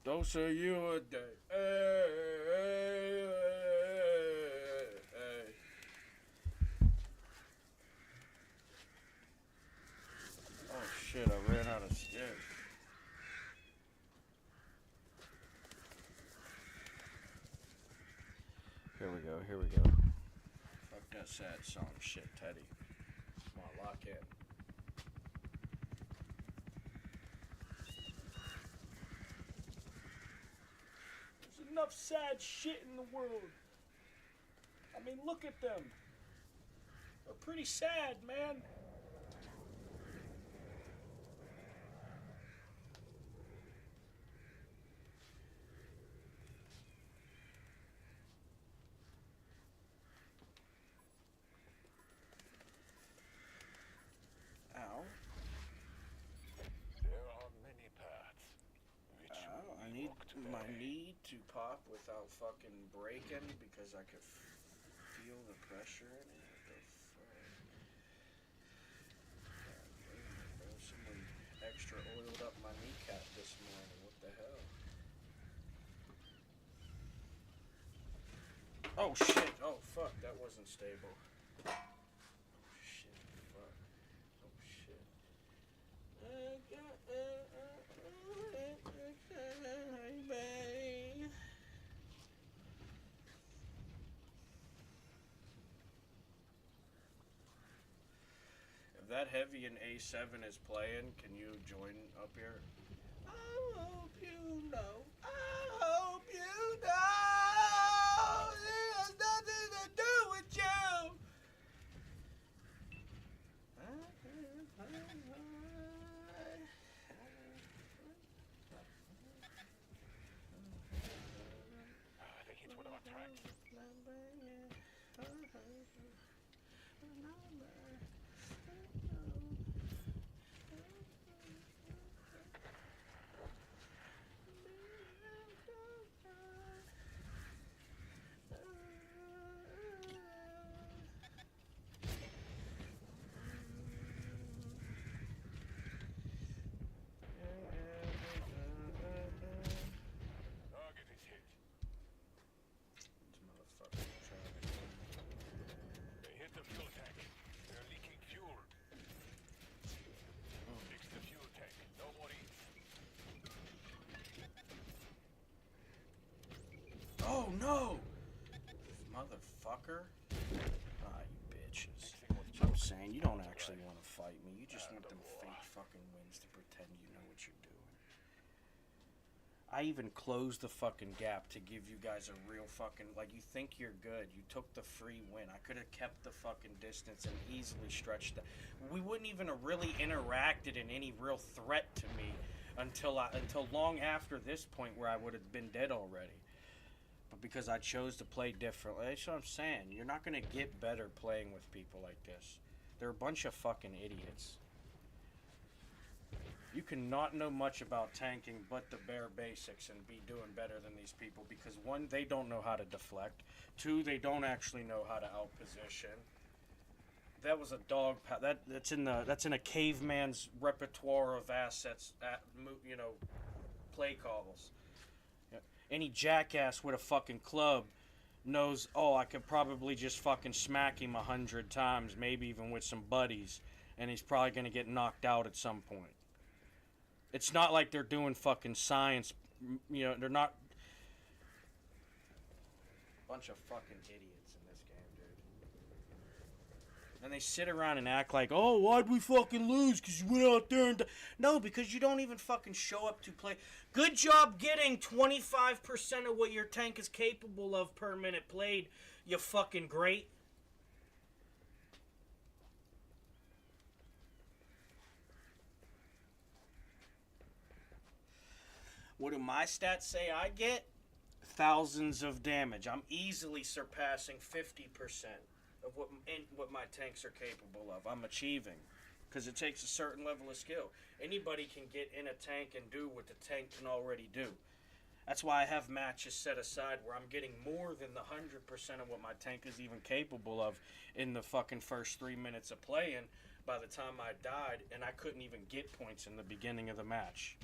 Speaker 1: Dose of you a day. Oh shit, I ran out of sticks. Here we go, here we go. Fuck that sad song shit, Teddy. Come on, lock in. There's enough sad shit in the world. I mean, look at them. They're pretty sad, man. Ow.
Speaker 3: There are many paths which
Speaker 1: I
Speaker 3: we
Speaker 1: need
Speaker 3: walk
Speaker 1: my
Speaker 3: today.
Speaker 1: knee to pop without fucking breaking because I could feel the pressure in it. What the fuck? God damn, bro. Someone extra oiled up my kneecap this morning. What the hell? Oh shit! Oh fuck! That wasn't stable. Oh shit! Fuck! Oh shit! If that heavy in A7 is playing, can you join up here? I hope you know. I hope you
Speaker 3: Target is hit. They hit the fuel tank. They're leaking fuel. Fix the fuel tank. No more eats.
Speaker 1: Oh no! Motherfucker. Ah, you bitches. So I'm saying, you don't actually want to fight me. You just want them fake fucking wins to pretend you know what you're doing. I even closed the fucking gap to give you guys a real fucking, like, you think you're good. You took the free win. I could have kept the fucking distance and easily stretched it. We wouldn't even have really interacted in any real threat to me until long after this point where I would have been dead already. But because I chose to play differently, that's what I'm saying. You're not going to get better playing with people like this. They're a bunch of fucking idiots. You cannot know much about tanking but the bare basics and be doing better than these people because one, they don't know how to deflect. Two, they don't actually know how to outposition. That was a dog. That's in a caveman's repertoire of assets. Play calls. Any jackass with a fucking club knows. Oh, I could probably just fucking smack him 100 times, maybe even with some buddies, and he's probably gonna get knocked out at some point. It's not like they're doing fucking science, they're not. Bunch of fucking idiots in this game, dude. And they sit around and act like, oh, why'd we fucking lose? Because you went out there and... No, because you don't even fucking show up to play. Good job getting 25% of what your tank is capable of per minute played, you fucking great. What do my stats say I get? Thousands of damage. I'm easily surpassing 50% of what my tanks are capable of. I'm achieving. Because it takes a certain level of skill. Anybody can get in a tank and do what the tank can already do. That's why I have matches set aside where I'm getting more than the 100% of what my tank is even capable of in the fucking first 3 minutes of playing by the time I died, and I couldn't even get points in the beginning of the match.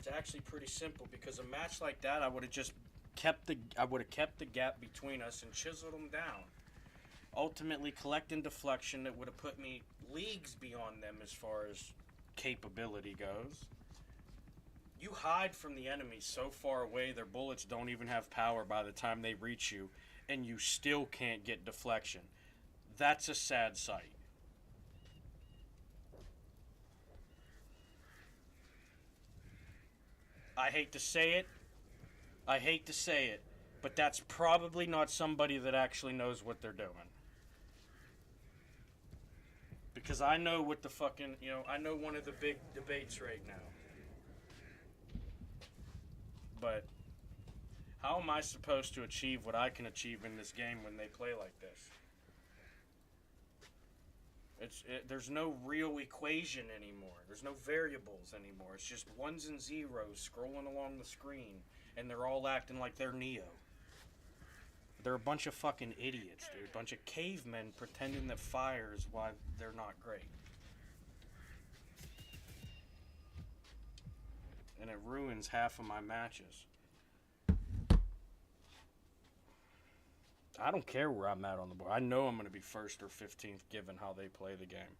Speaker 1: It's actually pretty simple because a match like that, I would have just kept the gap between us and chiseled them down. Ultimately, collecting deflection that would have put me leagues beyond them as far as capability goes. You hide from the enemy so far away, their bullets don't even have power by the time they reach you, and you still can't get deflection. That's a sad sight. I hate to say it, but that's probably not somebody that actually knows what they're doing. Because I know what the fucking, I know one of the big debates right now. But how am I supposed to achieve what I can achieve in this game when they play like this? There's no real equation anymore. There's no variables anymore. It's just ones and zeros scrolling along the screen, and they're all acting like they're Neo. They're a bunch of fucking idiots, dude. A bunch of cavemen pretending that fire is why they're not great. And it ruins half of my matches. I don't care where I'm at on the board. I know I'm going to be 1st or 15th given how they play the game.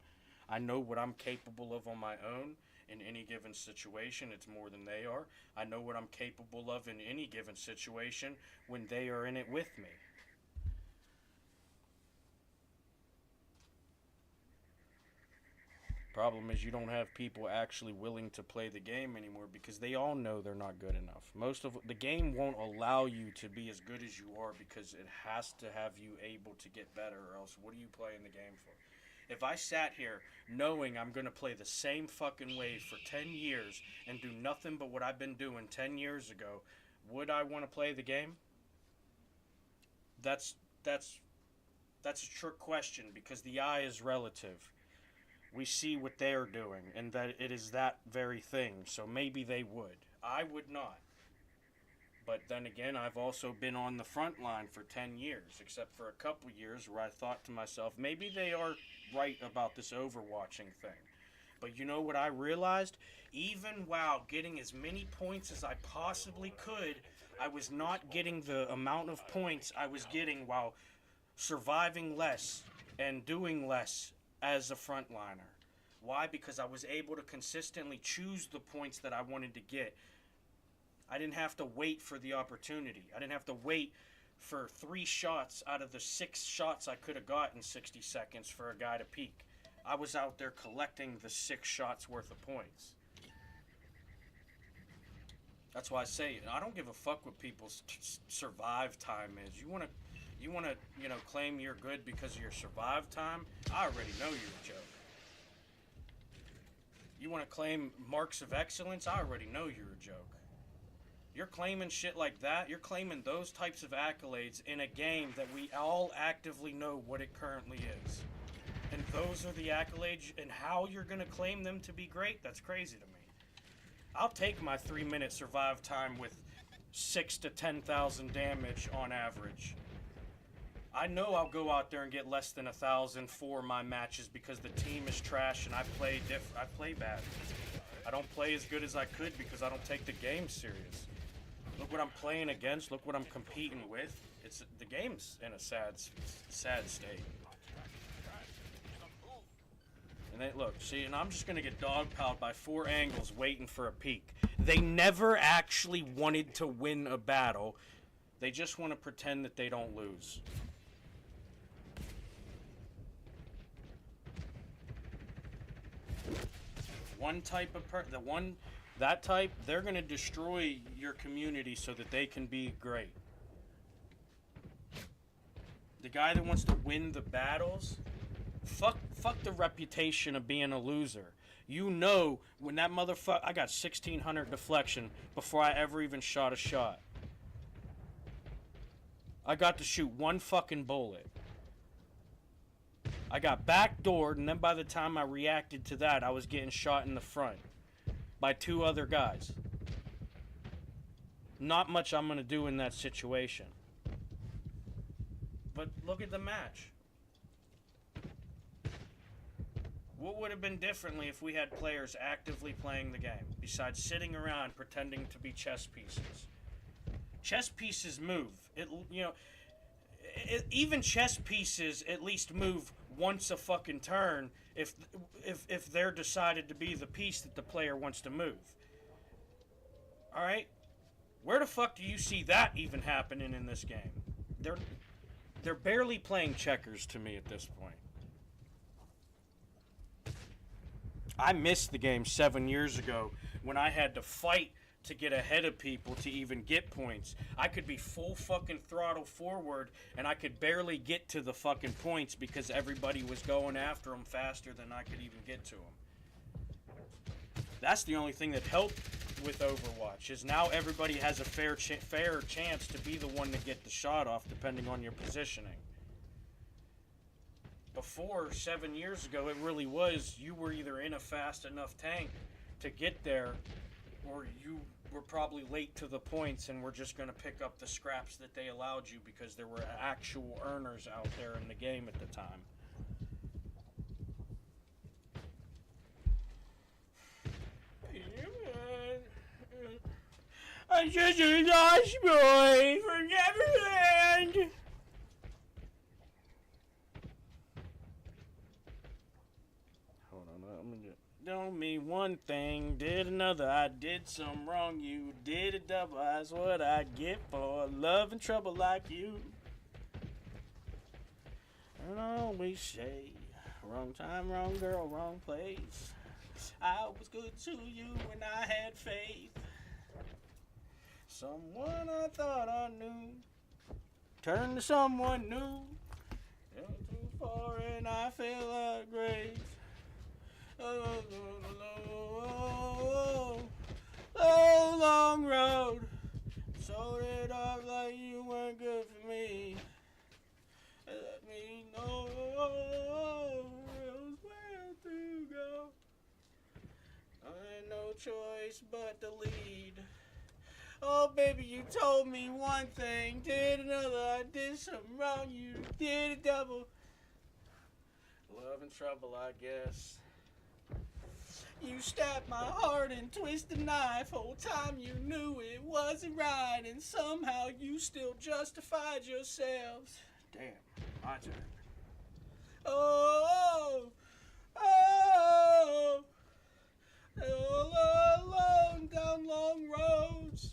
Speaker 1: I know what I'm capable of on my own in any given situation. It's more than they are. I know what I'm capable of in any given situation when they are in it with me. Problem is you don't have people actually willing to play the game anymore because they all know they're not good enough. Most of the game won't allow you to be as good as you are because it has to have you able to get better, or else what are you playing the game for? If I sat here knowing I'm going to play the same fucking way for 10 years and do nothing but what I've been doing 10 years ago, would I want to play the game? That's a trick question, because the eye is relative. We see what they're doing, and that it is that very thing. So maybe they would. I would not. But then again, I've also been on the front line for 10 years, except for a couple years where I thought to myself, maybe they are right about this overwatching thing. But you know what I realized? Even while getting as many points as I possibly could, I was not getting the amount of points I was getting while surviving less and doing less as a frontliner. Why? Because I was able to consistently choose the points that I wanted to get. I didn't have to wait for the opportunity. I didn't have to wait for 3 shots out of the 6 shots I could have got in 60 seconds for a guy to peek. I was out there collecting the 6 shots worth of points. That's why I say, I don't give a fuck what people's survive time is. You wanna, claim you're good because of your survive time? I already know you're a joke. You wanna claim marks of excellence? I already know you're a joke. You're claiming shit like that. You're claiming those types of accolades in a game that we all actively know what it currently is. And those are the accolades, and how you're gonna claim them to be great? That's crazy to me. I'll take my 3-minute survive time with 6 to 10,000 damage on average. I know I'll go out there and get less than 1,000 for my matches because the team is trash and I play bad. I don't play as good as I could because I don't take the game serious. Look what I'm playing against. Look what I'm competing with. The game's in a sad state. And they, look, see, and I'm just going to get dogpiled by 4 angles waiting for a peek. They never actually wanted to win a battle. They just want to pretend that they don't lose. One type of that type, they're going to destroy your community so that they can be great. The guy that wants to win the battles, fuck the reputation of being a loser. You know, when that motherfucker, I got 1,600 deflection before I ever even shot a shot. I got to shoot 1 fucking bullet. I got backdoored, and then by the time I reacted to that, I was getting shot in the front by 2 other guys. Not much I'm going to do in that situation. But look at the match. What would have been differently if we had players actively playing the game, besides sitting around pretending to be chess pieces? Chess pieces move. Even chess pieces at least move once a fucking turn if they're decided to be the piece that the player wants to move. Alright? Where the fuck do you see that even happening in this game? They're barely playing checkers to me at this point. I missed the game 7 years ago when I had to fight to get ahead of people to even get points. I could be full fucking throttle forward and I could barely get to the fucking points because everybody was going after them faster than I could even get to them. That's the only thing that helped with Overwatch, is now everybody has a fair chance to be the one to get the shot off depending on your positioning. Before, 7 years ago, it really was, you were either in a fast enough tank to get there, or you were probably late to the points and were just going to pick up the scraps that they allowed you because there were actual earners out there in the game at the time. I'm just a lost boy from Neverland. Don't mean one thing, did another. I did some wrong, you did a double. That's what I get for loving trouble like you. And I always say, wrong time, wrong girl, wrong place. I was good to you when I had faith. Someone I thought I knew turned to someone new. far and I feel like grace. Oh, long road. Sold it off like you weren't good for me. Let me know where to go. I had no choice but to lead. Oh, baby, you told me one thing, did another. I did something wrong, you did a double. Love and trouble, I guess. You stabbed my heart and twisted the knife. Whole time you knew it wasn't right, and somehow you still justified yourselves. Damn, my turn. Oh, oh, all alone down long roads.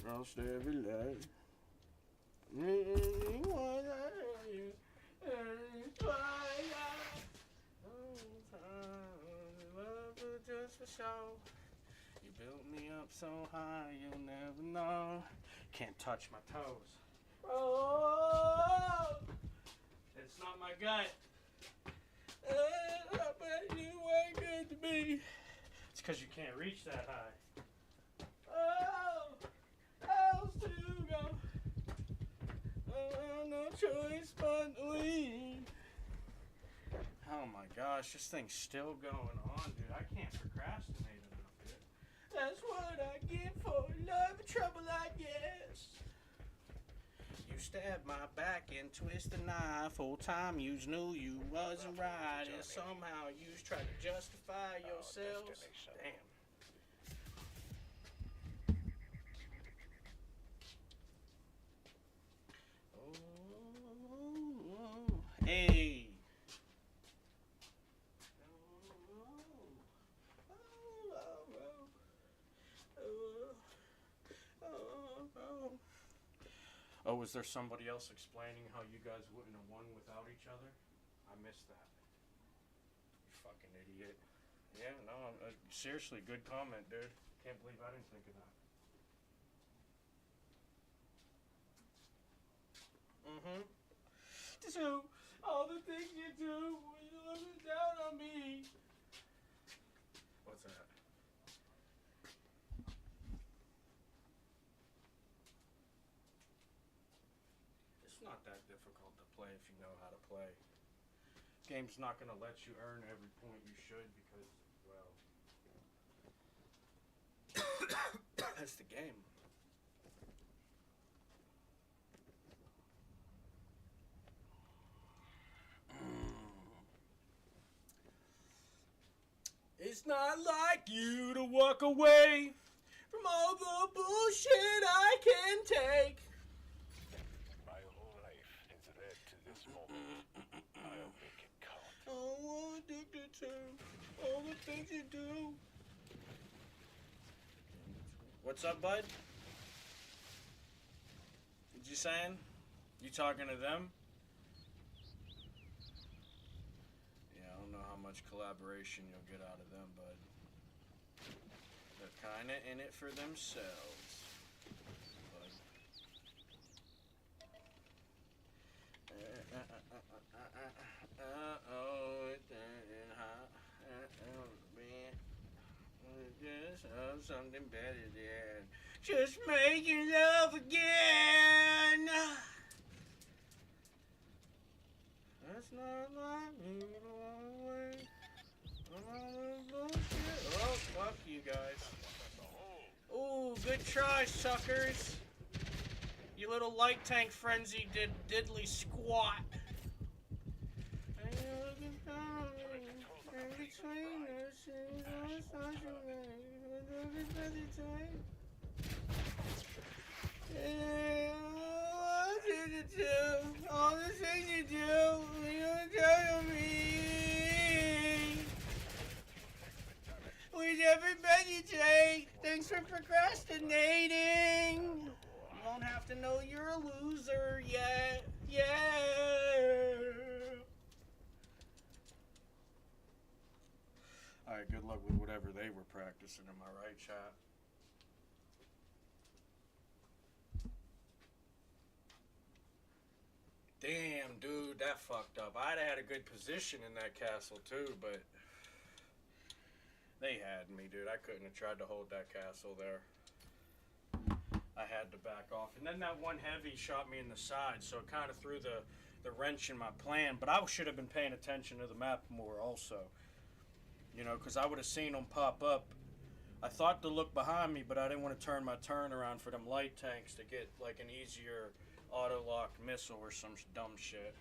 Speaker 1: Lost every life. Just for show. You built me up so high you'll never know. Can't touch my toes. Oh, it's not my gut. But you weren't good to me. It's because you can't reach that high. Oh, else to go. Oh, no choice but to leave. Oh my gosh, this thing's still going on, dude. I can't procrastinate enough, dude. That's what I get for love and trouble, I guess. You stabbed my back and twisted the knife. Whole time you knew you wasn't right, and somehow you tried to justify yourselves. Damn. Oh, hey. Oh, was there somebody else explaining how you guys wouldn't have won without each other? I missed that. You fucking idiot. Yeah, no, seriously, good comment, dude. Can't believe I didn't think of that. Mm-hmm. So, all the things you do when you look down on me. What's that? It's not that difficult to play if you know how to play. Game's not going to let you earn every point you should because, well, that's the game. It's not like you to walk away from all the bullshit I can take.
Speaker 3: My whole life is led to this moment. I'll make it count.
Speaker 1: Oh, I'm addicted to all the things you do. What's up, bud? What you saying? You talking to them? Yeah, I don't know how much collaboration you'll get out of them, bud. They're kinda in it for themselves. Bud. Oh, it's getting hot. Man. Just something better than just making love again. That's not like me the long way. Oh, fuck you guys. Ooh, good try, suckers. You little light tank frenzy did diddly squat. All the things you do, you don't tell me. We never met you, Jay. Thanks for procrastinating. You won't have to know you're a loser yet. Yeah. Alright, good luck with whatever they were practicing, am I right, chat? that fucked up. I'd have had a good position in that castle too, but they had me, dude. I couldn't have tried to hold that castle there. I had to back off. And then that one heavy shot me in the side, so it kind of threw the wrench in my plan. But I should have been paying attention to the map more also. You know, because I would have seen them pop up. I thought to look behind me, but I didn't want to turn my turn around for them light tanks to get like an easier auto-lock missile or some dumb shit.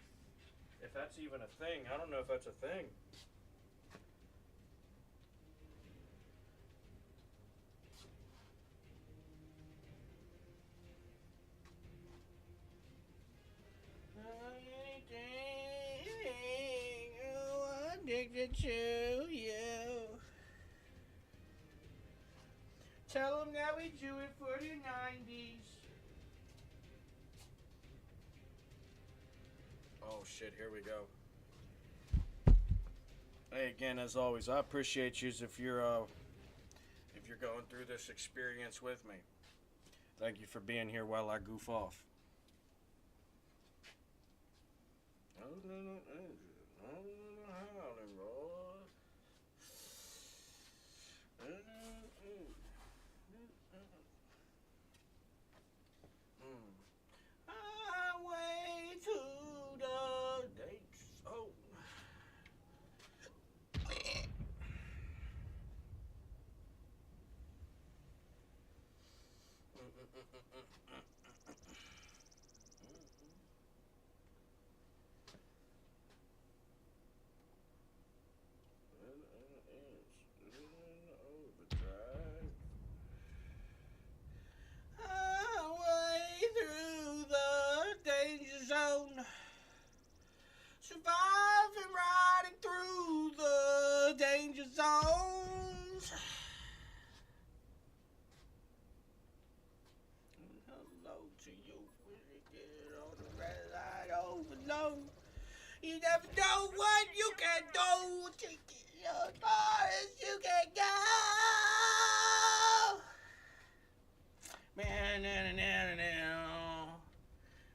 Speaker 1: If that's even a thing. I don't know if that's a thing. Addicted to you. Tell them that we do it for the 90s. Oh shit, here we go. Hey, again, as always, I appreciate you if you're going through this experience with me. Thank you for being here while I goof off. Highway to the danger zone. Surviving, riding through the danger zones. Hello to you when you get on the red light overload. You never know what you can do to get as far as you can go.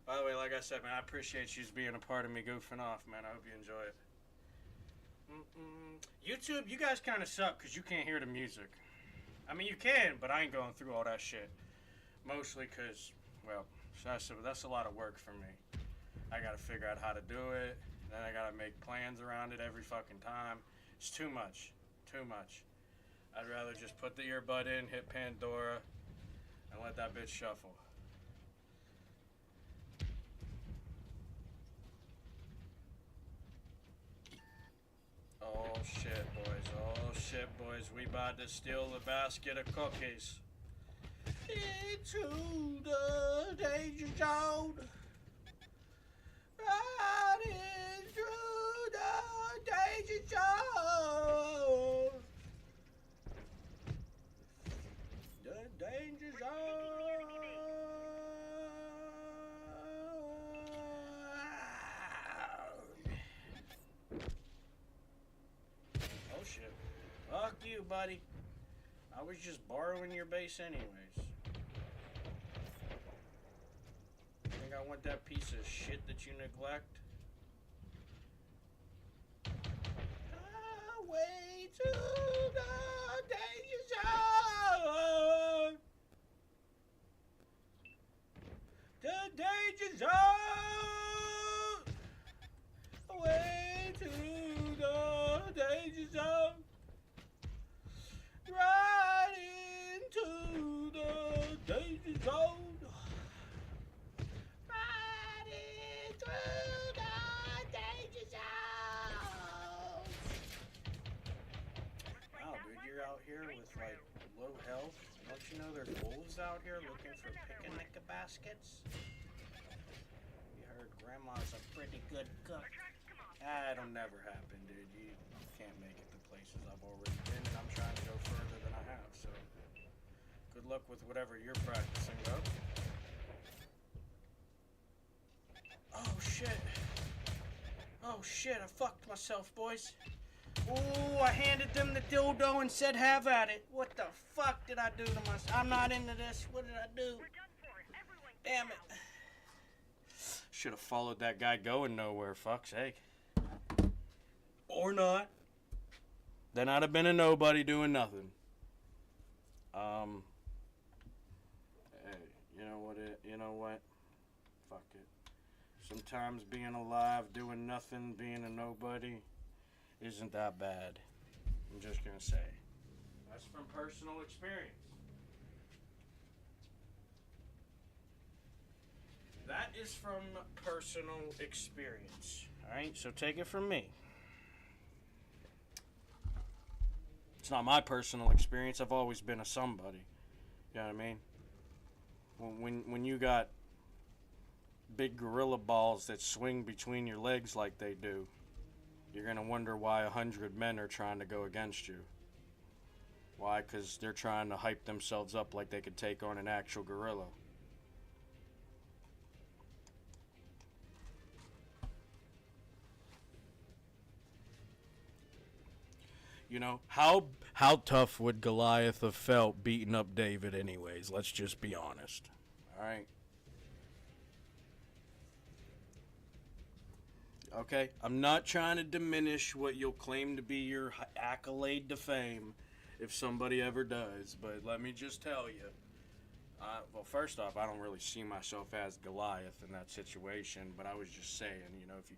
Speaker 1: By the way, like I said, man, I appreciate you being a part of me goofing off, man. I hope you enjoy it. YouTube, you guys kind of suck because you can't hear the music. I mean, you can, but I ain't going through all that shit. Mostly because, well, that's a lot of work for me. I got to figure out how to do it. Then I got to make plans around it every fucking time. It's too much. Too much. I'd rather just put the earbud in, hit Pandora, and let that bitch shuffle. Oh shit, boys. Oh shit, boys. We about to steal the basket of cookies. Into the danger zone. Riding through the danger zone. The danger zone. Oh shit. Fuck you, buddy. I was just borrowing your base anyways. Think I want that piece of shit that you neglect? Highway to the danger zone. The danger zone. Way to the danger zone. Right into the danger zone. Riding through the danger zone. Wow, dude, you're out here with like low health. Don't you know there's wolves out here looking for picnic baskets? You heard Grandma's a pretty good cook. That'll never happen, dude. You can't make it to places I've already been, and I'm trying to go further than I have, so good luck with whatever you're practicing, though. Oh, shit. Oh, shit, I fucked myself, boys. Ooh, I handed them the dildo and said, have at it. What the fuck did I do to myself? I'm not into this. What did I do? Damn it. Should have followed that guy going nowhere, fuck's sake. Or not. Then I'd have been a nobody doing nothing. Hey, you know what? Fuck it. Sometimes being alive, doing nothing, being a nobody, isn't that bad. I'm just gonna say. That's from personal experience. That is from personal experience. Alright, so take it from me. It's not my personal experience. I've always been a somebody. You know what I mean? When you got big gorilla balls that swing between your legs like they do, you're going to wonder why 100 men are trying to go against you. Why? Because they're trying to hype themselves up like they could take on an actual gorilla. You know, how tough would Goliath have felt beating up David anyways? Let's just be honest. All right. Okay? I'm not trying to diminish what you'll claim to be your accolade to fame if somebody ever does, but let me just tell you. Well, first off, I don't really see myself as Goliath in that situation, but I was just saying, you know, if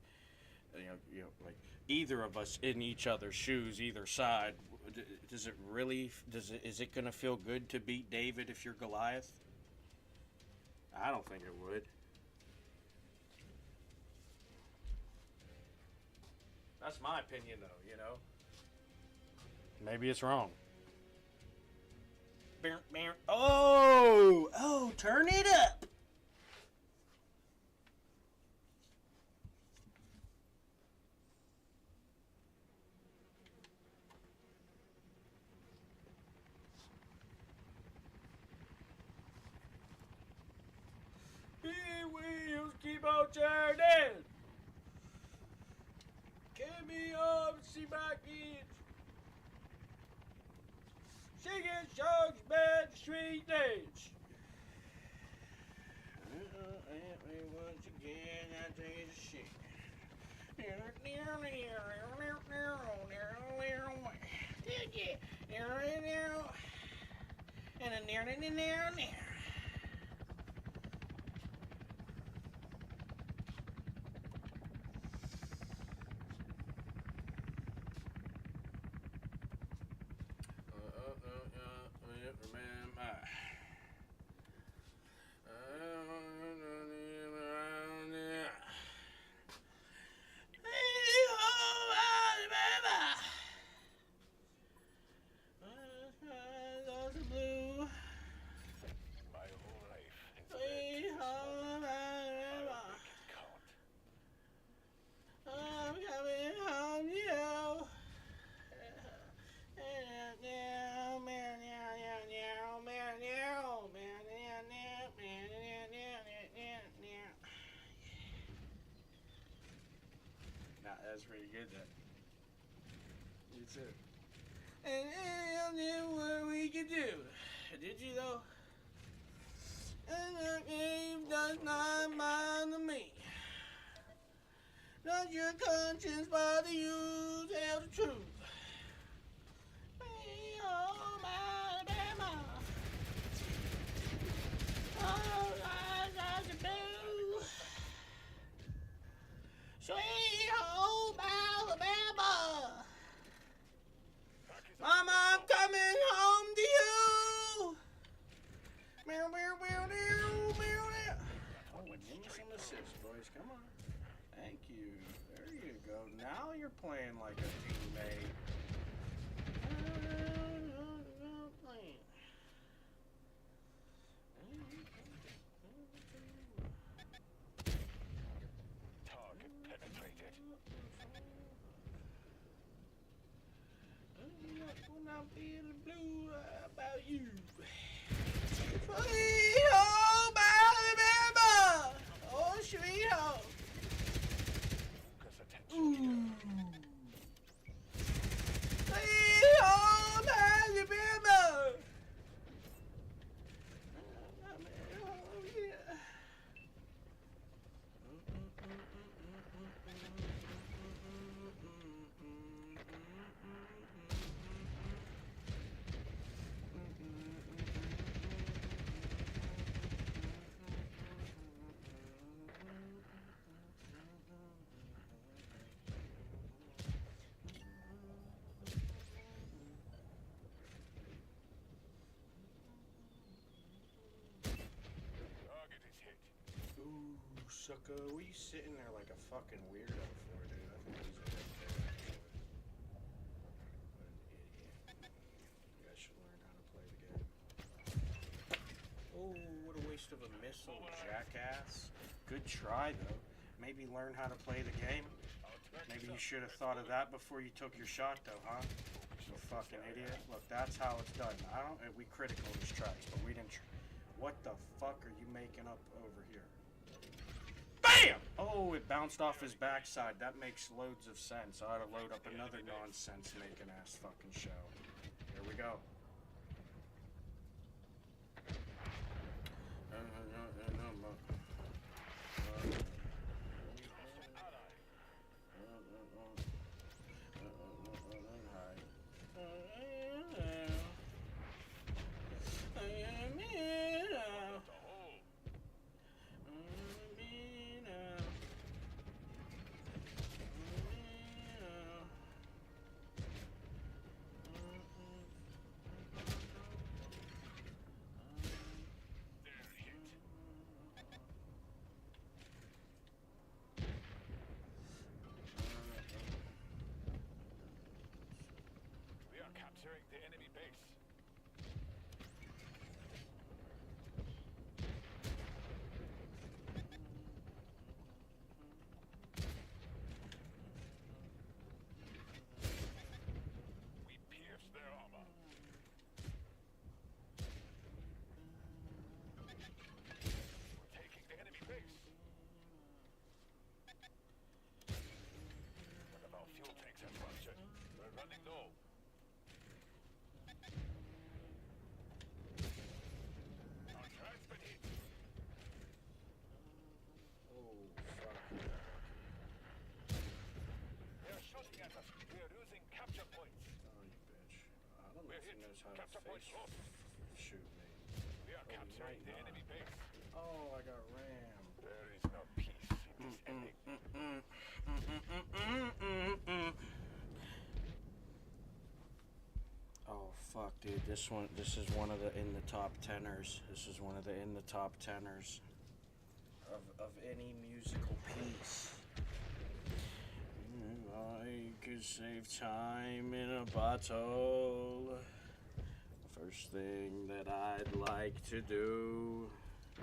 Speaker 1: you know, like either of us in each other's shoes, either side, is it gonna feel good to beat David if you're Goliath? I don't think it would. That's my opinion, though. You know, maybe it's wrong. Oh, turn it up. Hey, wheels keep on turning. Get me up, see my kids. Singing songs about the sweet days. Once again, I take a shit.
Speaker 3: My whole life is led to this moment. I'll make it count.
Speaker 1: I'm coming home, you. Nah, that's pretty good. That. You too. And I knew what we could do. Did you though? And the game does not bother me. Does your conscience bother you? Tell the truth. Oh, Alabama. Oh, I blue. Sweet home Alabama. Mama, I'm coming home to you. Meow, meow, meow, meow, meow, meow. Oh, give me some assists, boys. Come on. Thank you. There you go. Now you're playing like a teammate.
Speaker 3: Target penetrated.
Speaker 1: I'm not feeling blue about you. Sweet home Alabama. Oh, sweet home.
Speaker 3: Focus attention.
Speaker 1: Sweet home Alabama. Oh, yeah. Sucker, what are you sitting there like a fucking weirdo for, dude? I think he's a bit there. What an idiot. You guys should learn how to play the game. Oh, what a waste of a missile, jackass. Good try, though. Maybe learn how to play the game. Maybe you should have thought of that before you took your shot, though, huh? You fucking idiot. Look, that's how it's done. We critical these tracks, but we didn't. What the fuck are you making up over here? BAM! Oh, it bounced off his backside. That makes loads of sense. I ought to load up another nonsense-making ass fucking show. Here we go.
Speaker 3: The enemy base. We pierced their armor. We're taking the enemy base. One of our fuel tanks has ruptured. We're running low.
Speaker 1: Shoot me.
Speaker 3: We are capturing the enemy base.
Speaker 1: Oh, I got rammed.
Speaker 3: There is no peace in this ending.
Speaker 1: Oh fuck, dude! This is one of the in the top tenors. This is one of the in the top tenors of any musical piece. I could save time in a bottle. First thing that I'd like to do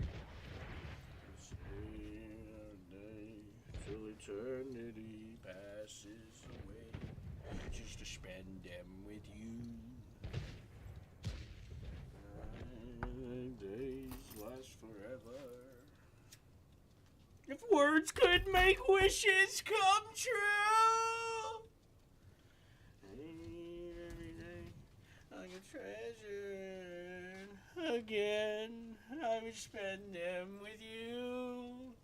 Speaker 1: is stay a day till eternity passes away, just to spend them with you. Days last forever. If words could make wishes come true, every day I could treasure again. I would spend them with you.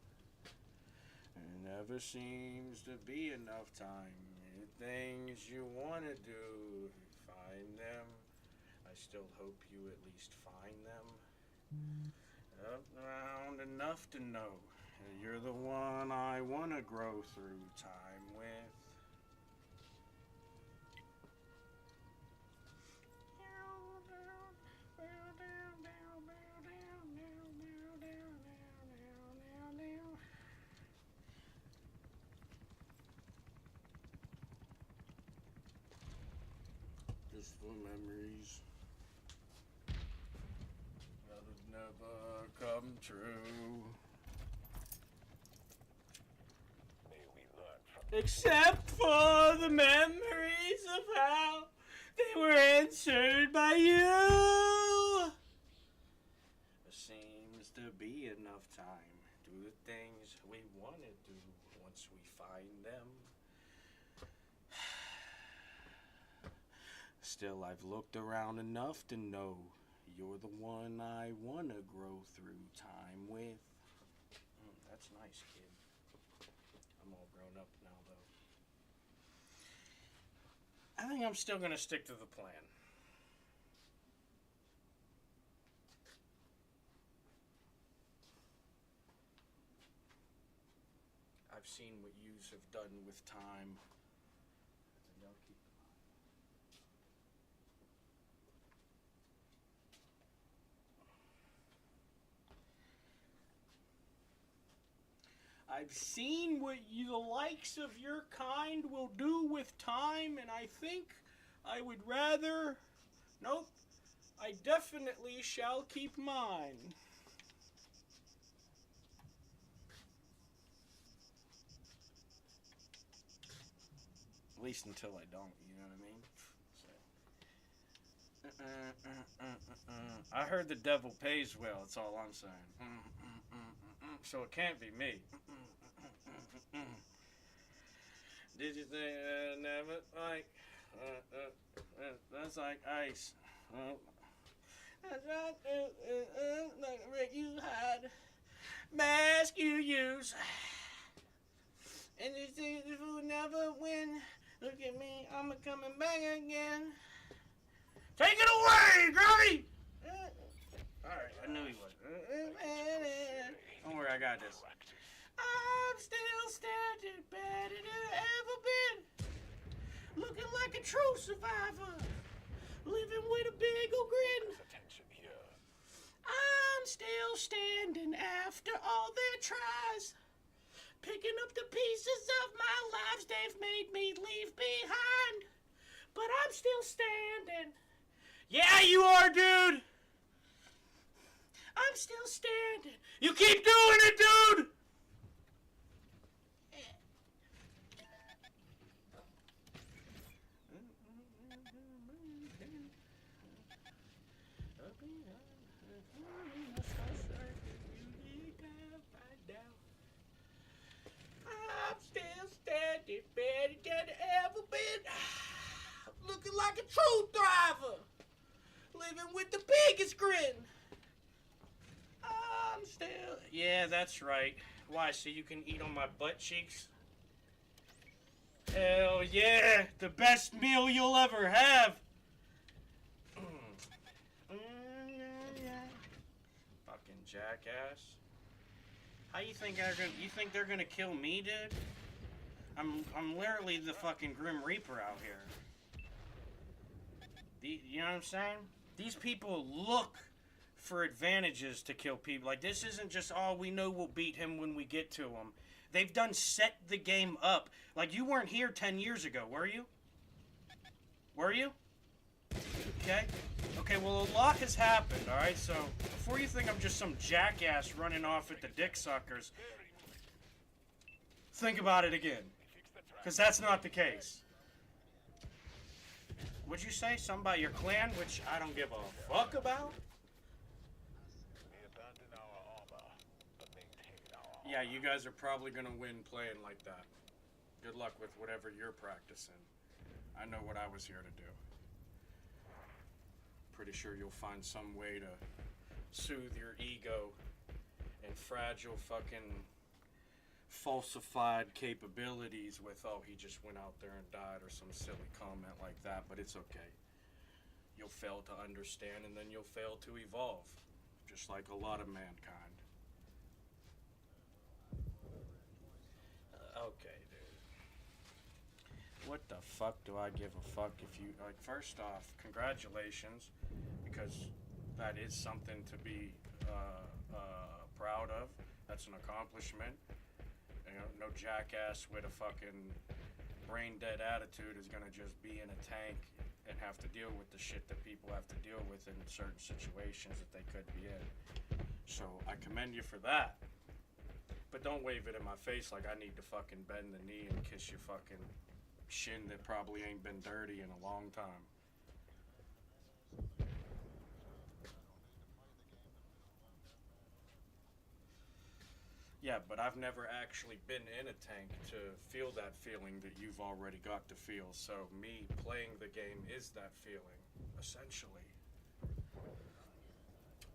Speaker 1: There never seems to be enough time. The things you want to do, find them. I still hope you at least find them. Up around enough to know you're the one I want to grow through time with. Just for memories that have never come true.
Speaker 3: May we learn from
Speaker 1: Except for the memories of how they were answered by you. There seems to be enough time to do the things we want to do once we find them. Still, I've looked around enough to know you're the one I want to grow through time with. That's nice, kid. I'm all grown up now, though. I think I'm still going to stick to the plan. I've seen what yous have done with time. Y'all keep in mind. I've seen what the likes of your kind will do with time, and I think I would rather... Nope. I definitely shall keep mine. At least until I don't, you know what I mean? I heard the devil pays well, that's all I'm saying. So it can't be me. Did you think never like that's like ice? Like you had mask you use, and you think you will never win. Look at me, I'm coming back again. Take it away, Grubby! Alright, I knew he was. Don't worry, I got this. I'm still standing better than I ever been. Looking like a true survivor. Living with a big ol' grin.
Speaker 3: Attention here.
Speaker 1: I'm still standing after all their tries. Picking up the pieces of my lives they've made me leave behind. But I'm still standing. Yeah, you are, dude! I'm still standing. You keep doing it, dude! I'm still standing better than I ever been. Looking like a true thriver. Living with the biggest grin. I'm still... Yeah, that's right. Why, so you can eat on my butt cheeks? Hell yeah! The best meal you'll ever have! Fucking jackass. How you think they're gonna kill me, dude? I'm literally the fucking Grim Reaper out here. You know what I'm saying? These people look for advantages to kill people. Like, this isn't just, oh, we know we'll beat him when we get to him. They've done set the game up. Like, you weren't here 10 years ago, were you? Were you? Okay. Okay, well, a lot has happened, alright? So, before you think I'm just some jackass running off at the dick suckers, think about it again. Because that's not the case. What'd you say? Something about your clan, which I don't give a fuck about? Yeah, you guys are probably gonna win playing like that. Good luck with whatever you're practicing. I know what I was here to do. Pretty sure you'll find some way to soothe your ego and fragile fucking falsified capabilities with, oh, he just went out there and died, or some silly comment like that, but it's okay. You'll fail to understand, and then you'll fail to evolve, just like a lot of mankind. Okay, dude. What the fuck do I give a fuck if you, like, first off, congratulations, because that is something to be proud of. That's an accomplishment. You know, no jackass with a fucking brain dead attitude is gonna just be in a tank and have to deal with the shit that people have to deal with in certain situations that they could be in. So I commend you for that. But don't wave it in my face like I need to fucking bend the knee and kiss your fucking shin that probably ain't been dirty in a long time. Yeah, but I've never actually been in a tank to feel that feeling that you've already got to feel. So me playing the game is that feeling, essentially.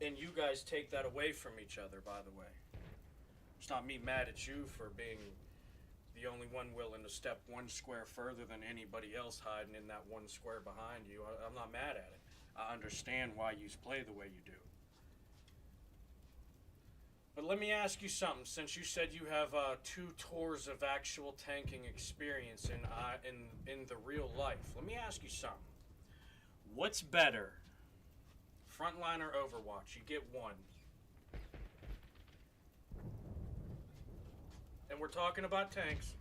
Speaker 1: And you guys take that away from each other, by the way. It's not me mad at you for being the only one willing to step one square further than anybody else hiding in that one square behind you. I'm not mad at it. I understand why you play the way you do. But let me ask you something. Since you said you have 2 tours of actual tanking experience in the real life, let me ask you something. What's better, Frontline or Overwatch? You get one. And we're talking about tanks.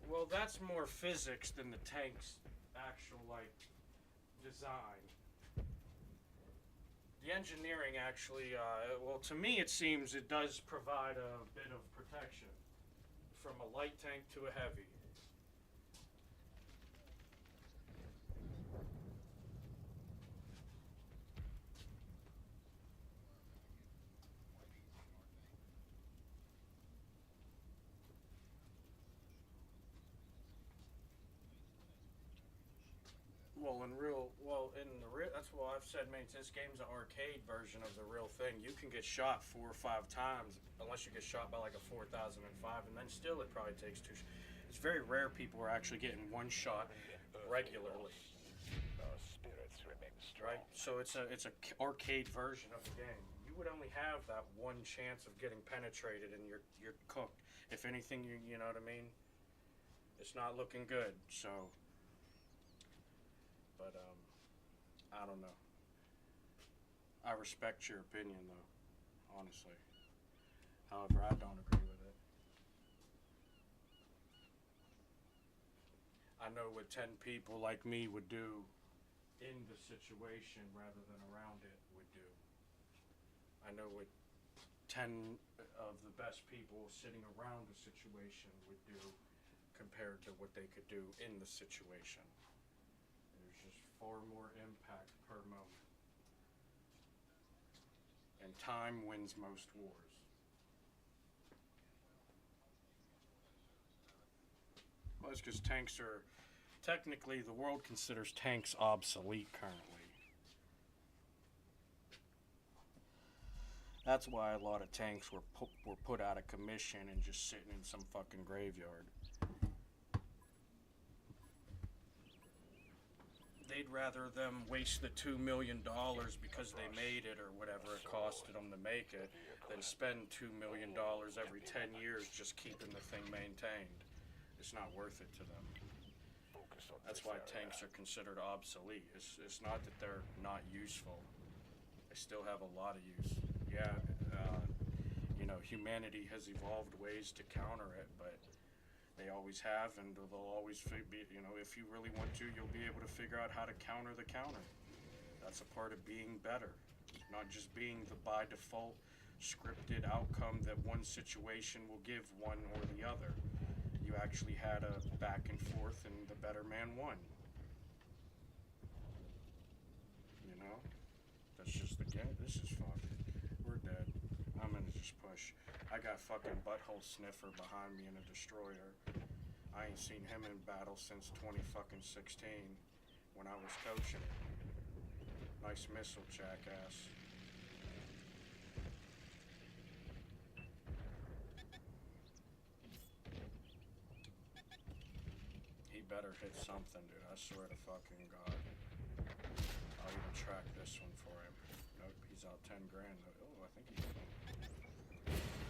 Speaker 1: Well, that's more physics than the tank's actual, like, design. The engineering actually, well, to me it seems it does provide a bit of protection from a light tank to a heavy. That's what I've said many times. This game's an arcade version of the real thing. You can get shot 4 or 5 times, unless you get shot by like a 4005, and then still it probably takes 2. It's very rare people are actually getting 1 shot regularly.
Speaker 3: Spirits remain strong.
Speaker 1: Right? So it's a arcade version of the game. You would only have that 1 chance of getting penetrated, and you're cooked. If anything, you know what I mean. It's not looking good. So, but I don't know. I respect your opinion, though, honestly. However, I don't agree with it. I know what 10 people like me would do in the situation rather than around it would do. I know what 10 of the best people sitting around the situation would do compared to what they could do in the situation. There's just far more impact per moment. And time wins most wars. Well, it's because tanks are, technically the world considers tanks obsolete currently. That's why a lot of tanks were put out of commission and just sitting in some fucking graveyard. They'd rather them waste the $2 million because they made it or whatever it costed them to make it than spend $2 million every 10 years just keeping the thing maintained. It's not worth it to them. That's why tanks are considered obsolete. It's not that they're not useful. They still have a lot of use. Yeah, humanity has evolved ways to counter it, but they always have, and they'll always be, if you really want to, you'll be able to figure out how to counter the counter. That's a part of being better, not just being the by default scripted outcome that one situation will give one or the other. You actually had a back and forth, and the better man won. That's just the game. This is fucked. We're dead. I'm gonna just push. I got fucking Butthole Sniffer behind me in a destroyer. I ain't seen him in battle since 2016 when I was coaching. Nice missile, jackass. He better hit something, dude. I swear to fucking God. I'll even track this one for him. Nope, he's out 10 grand. Oh, I think he's...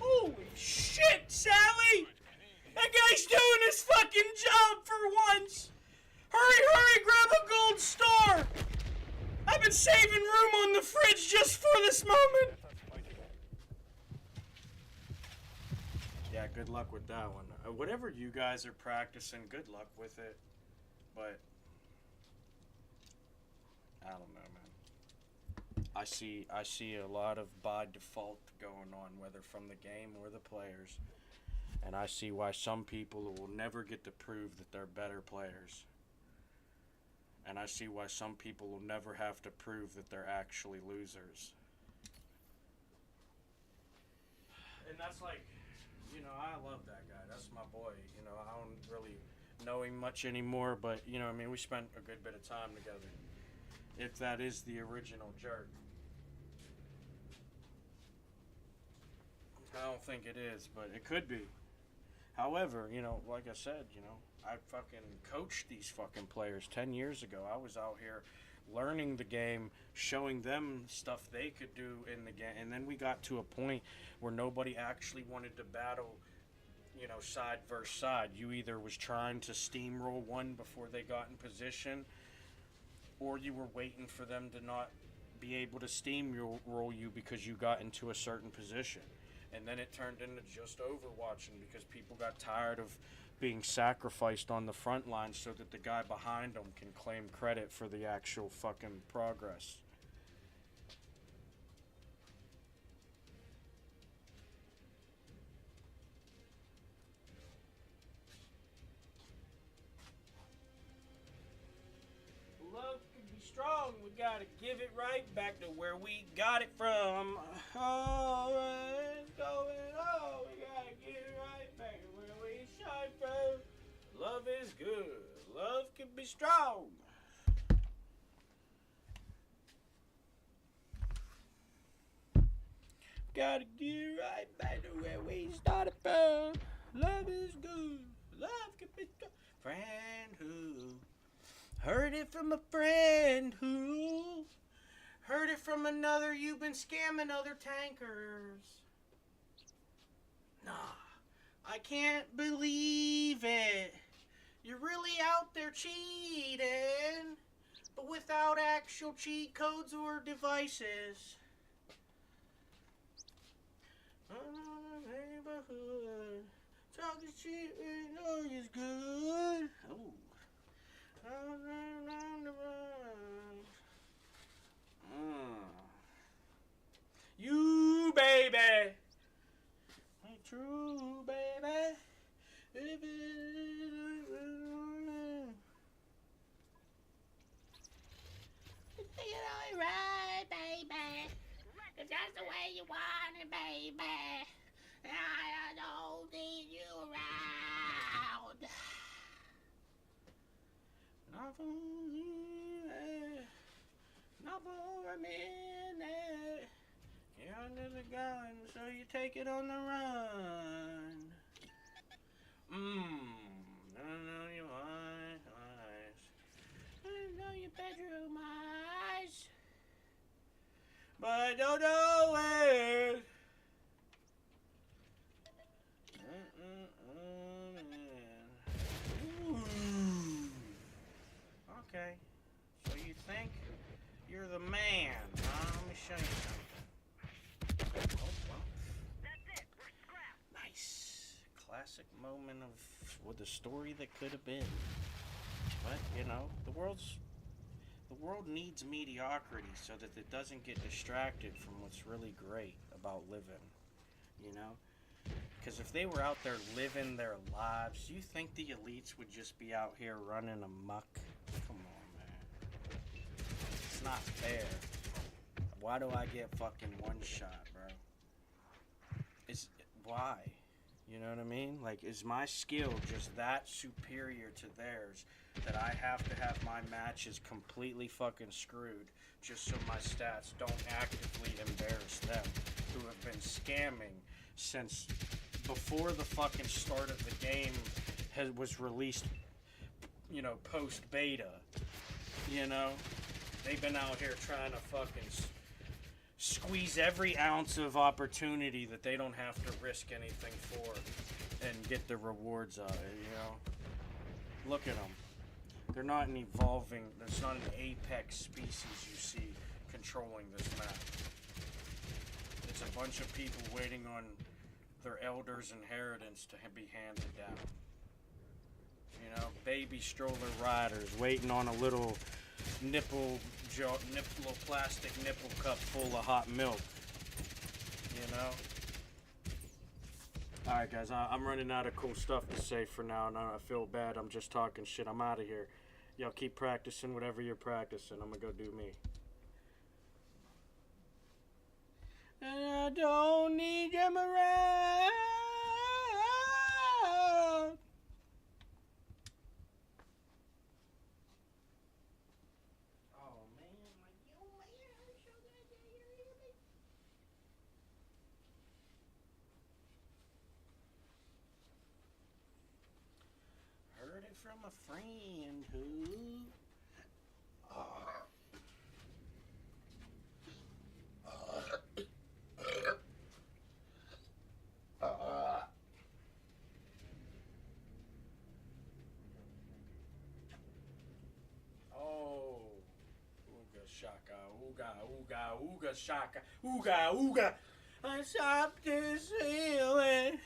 Speaker 1: Holy shit, Sally! That guy's doing his fucking job for once! Hurry, grab a gold star! I've been saving room on the fridge just for this moment! Yeah, good luck with that one. Whatever you guys are practicing, good luck with it. But I don't know, man. I see a lot of by default going on, whether from the game or the players. And I see why some people will never get to prove that they're better players. And I see why some people will never have to prove that they're actually losers. And that's like, I love that guy. That's my boy. I don't really know him much anymore, but, we spent a good bit of time together. If that is the original jerk. I don't think it is, but it could be. However, like I said, I fucking coached these fucking players 10 years ago. I was out here learning the game, showing them stuff they could do in the game. And then we got to a point where nobody actually wanted to battle, you know, side versus side. You either was trying to steamroll one before they got in position, or you were waiting for them to not be able to steamroll you because you got into a certain position. And then it turned into just overwatching because people got tired of being sacrificed on the front line so that the guy behind them can claim credit for the actual fucking progress. Love can be strong. We gotta give it right back to where we got it from. Oh, it's going on. We gotta get it right back to where we shine from. Love is good. Love can be strong. Gotta get right back to where we started from. Love is good. Love can be strong. Friend who heard it from a friend who heard it from another. You've been scamming other tankers. Nah, I can't believe it. You're really out there cheating, but without actual cheat codes or devices. Neighborhood, talking shit, we know is good. Ooh. You, baby, ain't true, baby. If it ain't right, baby. If that's the way you want it, baby, I don't need you around. Not for not for a minute. You're under the gun, so you take it on the run. I know your eyes. I know your bedroom eyes. But I don't know it. Ooh. Okay. So you think you're the man, huh? Let me show you something. Oh, well.
Speaker 2: That's it. We're scrapped.
Speaker 1: Nice. Classic moment of with the story that could have been. But, you know, the world needs mediocrity so that it doesn't get distracted from what's really great about living, you know? Because if they were out there living their lives, do you think the elites would just be out here running amok? Come on, man. It's not fair. Why do I get fucking one shot, bro? Why? You know what I mean? Like, is my skill just that superior to theirs that I have to have my matches completely fucking screwed just so my stats don't actively embarrass them, who have been scamming since before the fucking start of the game was released, you know, post-beta, you know? They've been out here trying to fucking squeeze every ounce of opportunity that they don't have to risk anything for and get the rewards out of it, you know? Look at them. They're not an evolving, there's not an apex species you see controlling this map. It's a bunch of people waiting on their elders' inheritance to be handed down. You know, baby stroller riders waiting on a little plastic nipple cup full of hot milk. You know? Alright guys, I'm running out of cool stuff to say for now, and I feel bad. I'm just talking shit. I'm out of here. Y'all keep practicing whatever you're practicing. I'm gonna go do me. And I don't need them around. Oh man, like you man, I'm so glad that you hear me. Heard it from a friend who shaka, ooga, ooga, ooga, shaka, ooga, ooga. I stop this feeling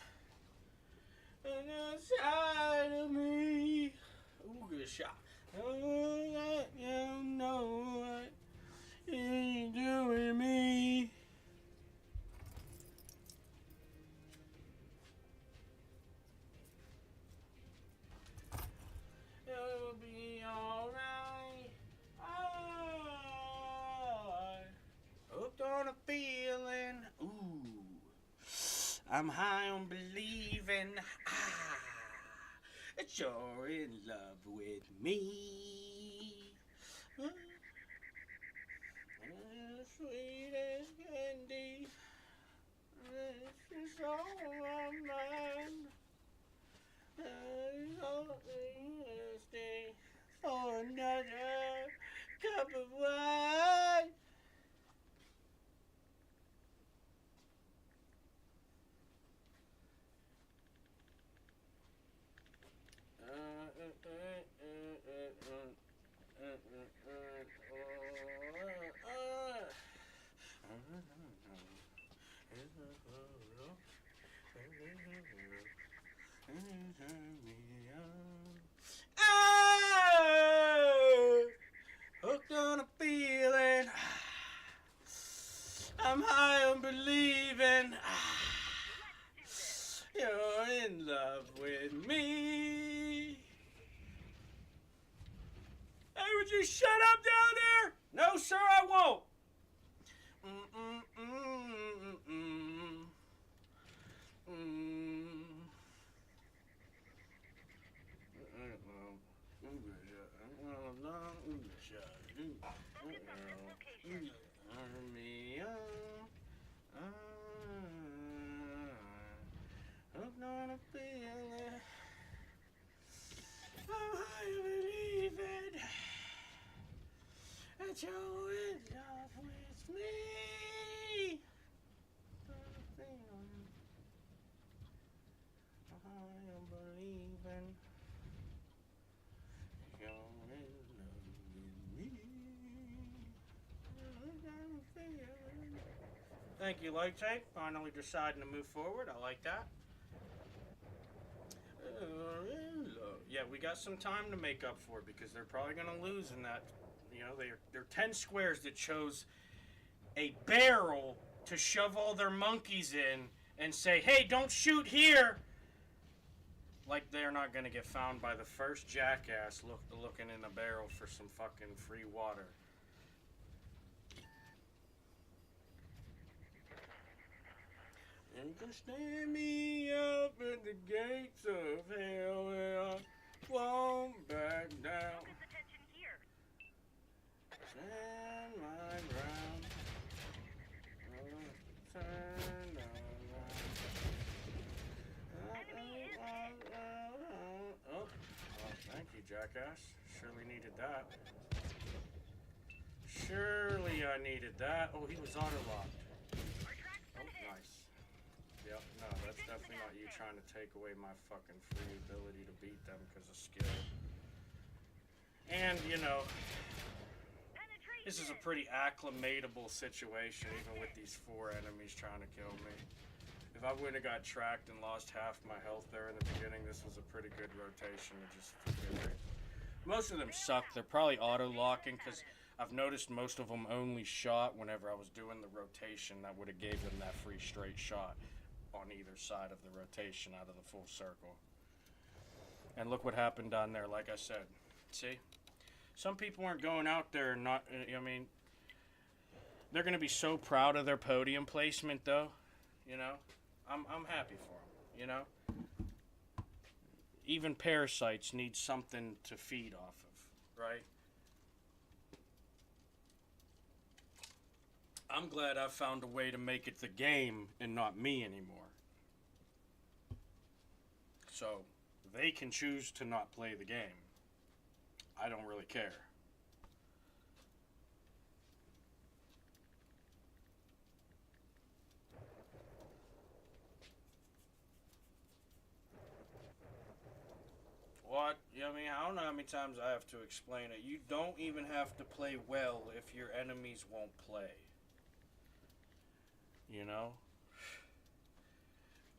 Speaker 1: inside of me. Ooga, shaka. You know what you're doing me. It'll be alright. Hooked on a feeling. Ooh. I'm high on believing. That you're in love with me. Sweet as candy. It's all my mind. For another cup of wine. Hooked on a feeling. I'm high on believing. You're in love with me. Hey, would you shut up down there? No, sir, I won't. Hooked on a feeling. I believe it. That you're in love with me. I am believing you're in love with me. Thank you, Light Tank. Finally deciding to move forward. I like that. Yeah, we got some time to make up for it because they're probably going to lose in that. You know, they're 10 squares that chose a barrel to shove all their monkeys in and say, hey, don't shoot here. Like they're not going to get found by the first jackass looking in a barrel for some fucking free water. You can stand me up at the gates of hell and I won't back down.
Speaker 2: Attention here.
Speaker 1: Stand my ground. Turn around. Oh, thank you, jackass. Surely needed that. Surely I needed that. Oh, he was auto-locked. Oh, nice. Yep, no, that's definitely not you trying to take away my fucking free ability to beat them because of skill. And, you know, this is a pretty acclimatable situation, even with these 4 enemies trying to kill me. If I wouldn't have got tracked and lost half my health there in the beginning, this was a pretty good rotation to just forget it. Most of them suck. They're probably auto-locking because I've noticed most of them only shot whenever I was doing the rotation that would have gave them that free straight shot on either side of the rotation out of the full circle. And look what happened down there, like I said. See? Some people aren't going out there and not, I mean, they're going to be so proud of their podium placement, though. You know? I'm happy for them, you know? Even parasites need something to feed off of, right? I'm glad I found a way to make it the game and not me anymore. So, they can choose to not play the game. I don't really care. What? I mean, I don't know how many times I have to explain it. You don't even have to play well if your enemies won't play. You know?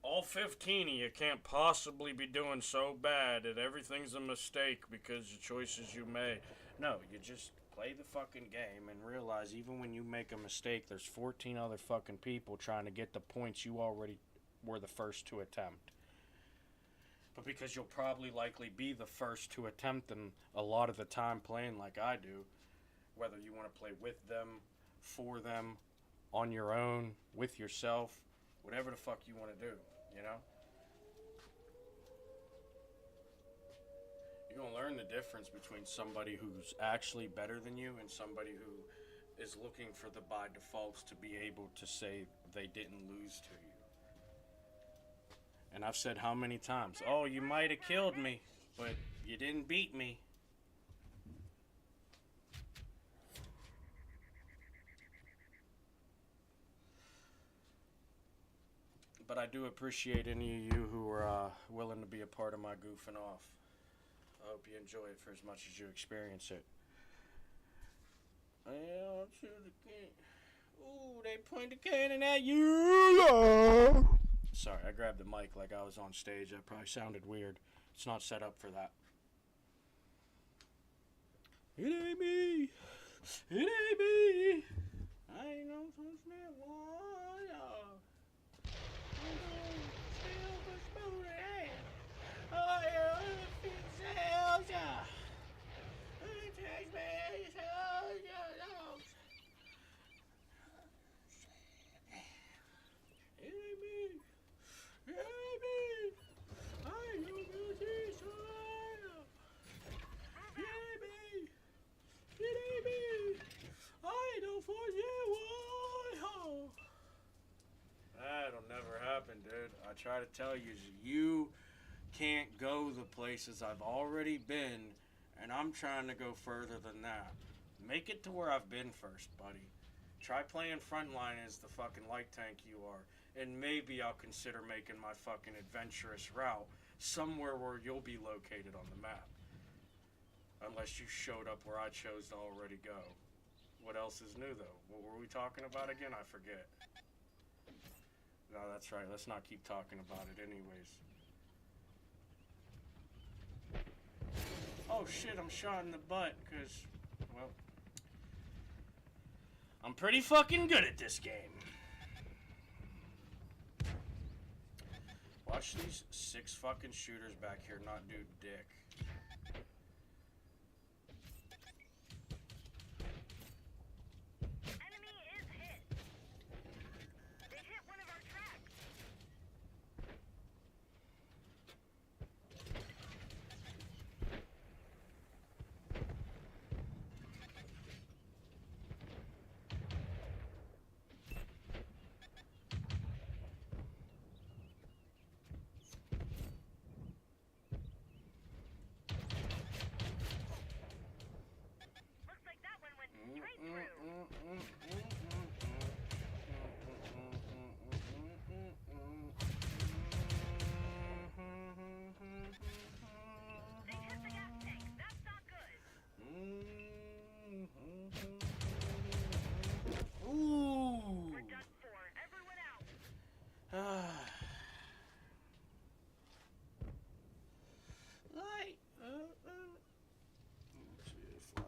Speaker 1: All 15 of you can't possibly be doing so bad that everything's a mistake because of choices you made. No, you just play the fucking game and realize even when you make a mistake, there's 14 other fucking people trying to get the points you already were the first to attempt. But because you'll probably likely be the first to attempt them a lot of the time playing like I do, whether you want to play with them, for them, on your own, with yourself, whatever the fuck you want to do, you know? You're going to learn the difference between somebody who's actually better than you and somebody who is looking for the by defaults to be able to say they didn't lose to you. And I've said how many times, oh, you might have killed me, but you didn't beat me. But I do appreciate any of you who are willing to be a part of my goofing off. I hope you enjoy it for as much as you experience it. Ooh, they point the cannon at you. Sorry, I grabbed the mic like I was on stage. That probably sounded weird. It's not set up for that. It ain't me. It ain't me. I ain't no such that one. Oh, yeah, that'll never happen, dude. I try to tell you can't go the places I've already been, and I'm trying to go further than that. Make it to where I've been first, buddy. Try playing frontline as the fucking light tank you are, and maybe I'll consider making my fucking adventurous route somewhere where you'll be located on the map. Unless you showed up where I chose to already go. What else is new, though? What were we talking about again? I forget. No, that's right. Let's not keep talking about it anyways. Oh shit, I'm shot in the butt, because, well, I'm pretty fucking good at this game. Watch these 6 fucking shooters back here not do dick.
Speaker 2: Enemy is hit. They hit one of our tracks. Looks like that one went straight through. They hit the gas tank. That's not good.
Speaker 1: Ooh.
Speaker 2: We're done for. Everyone out.
Speaker 1: Light. Let's see if I...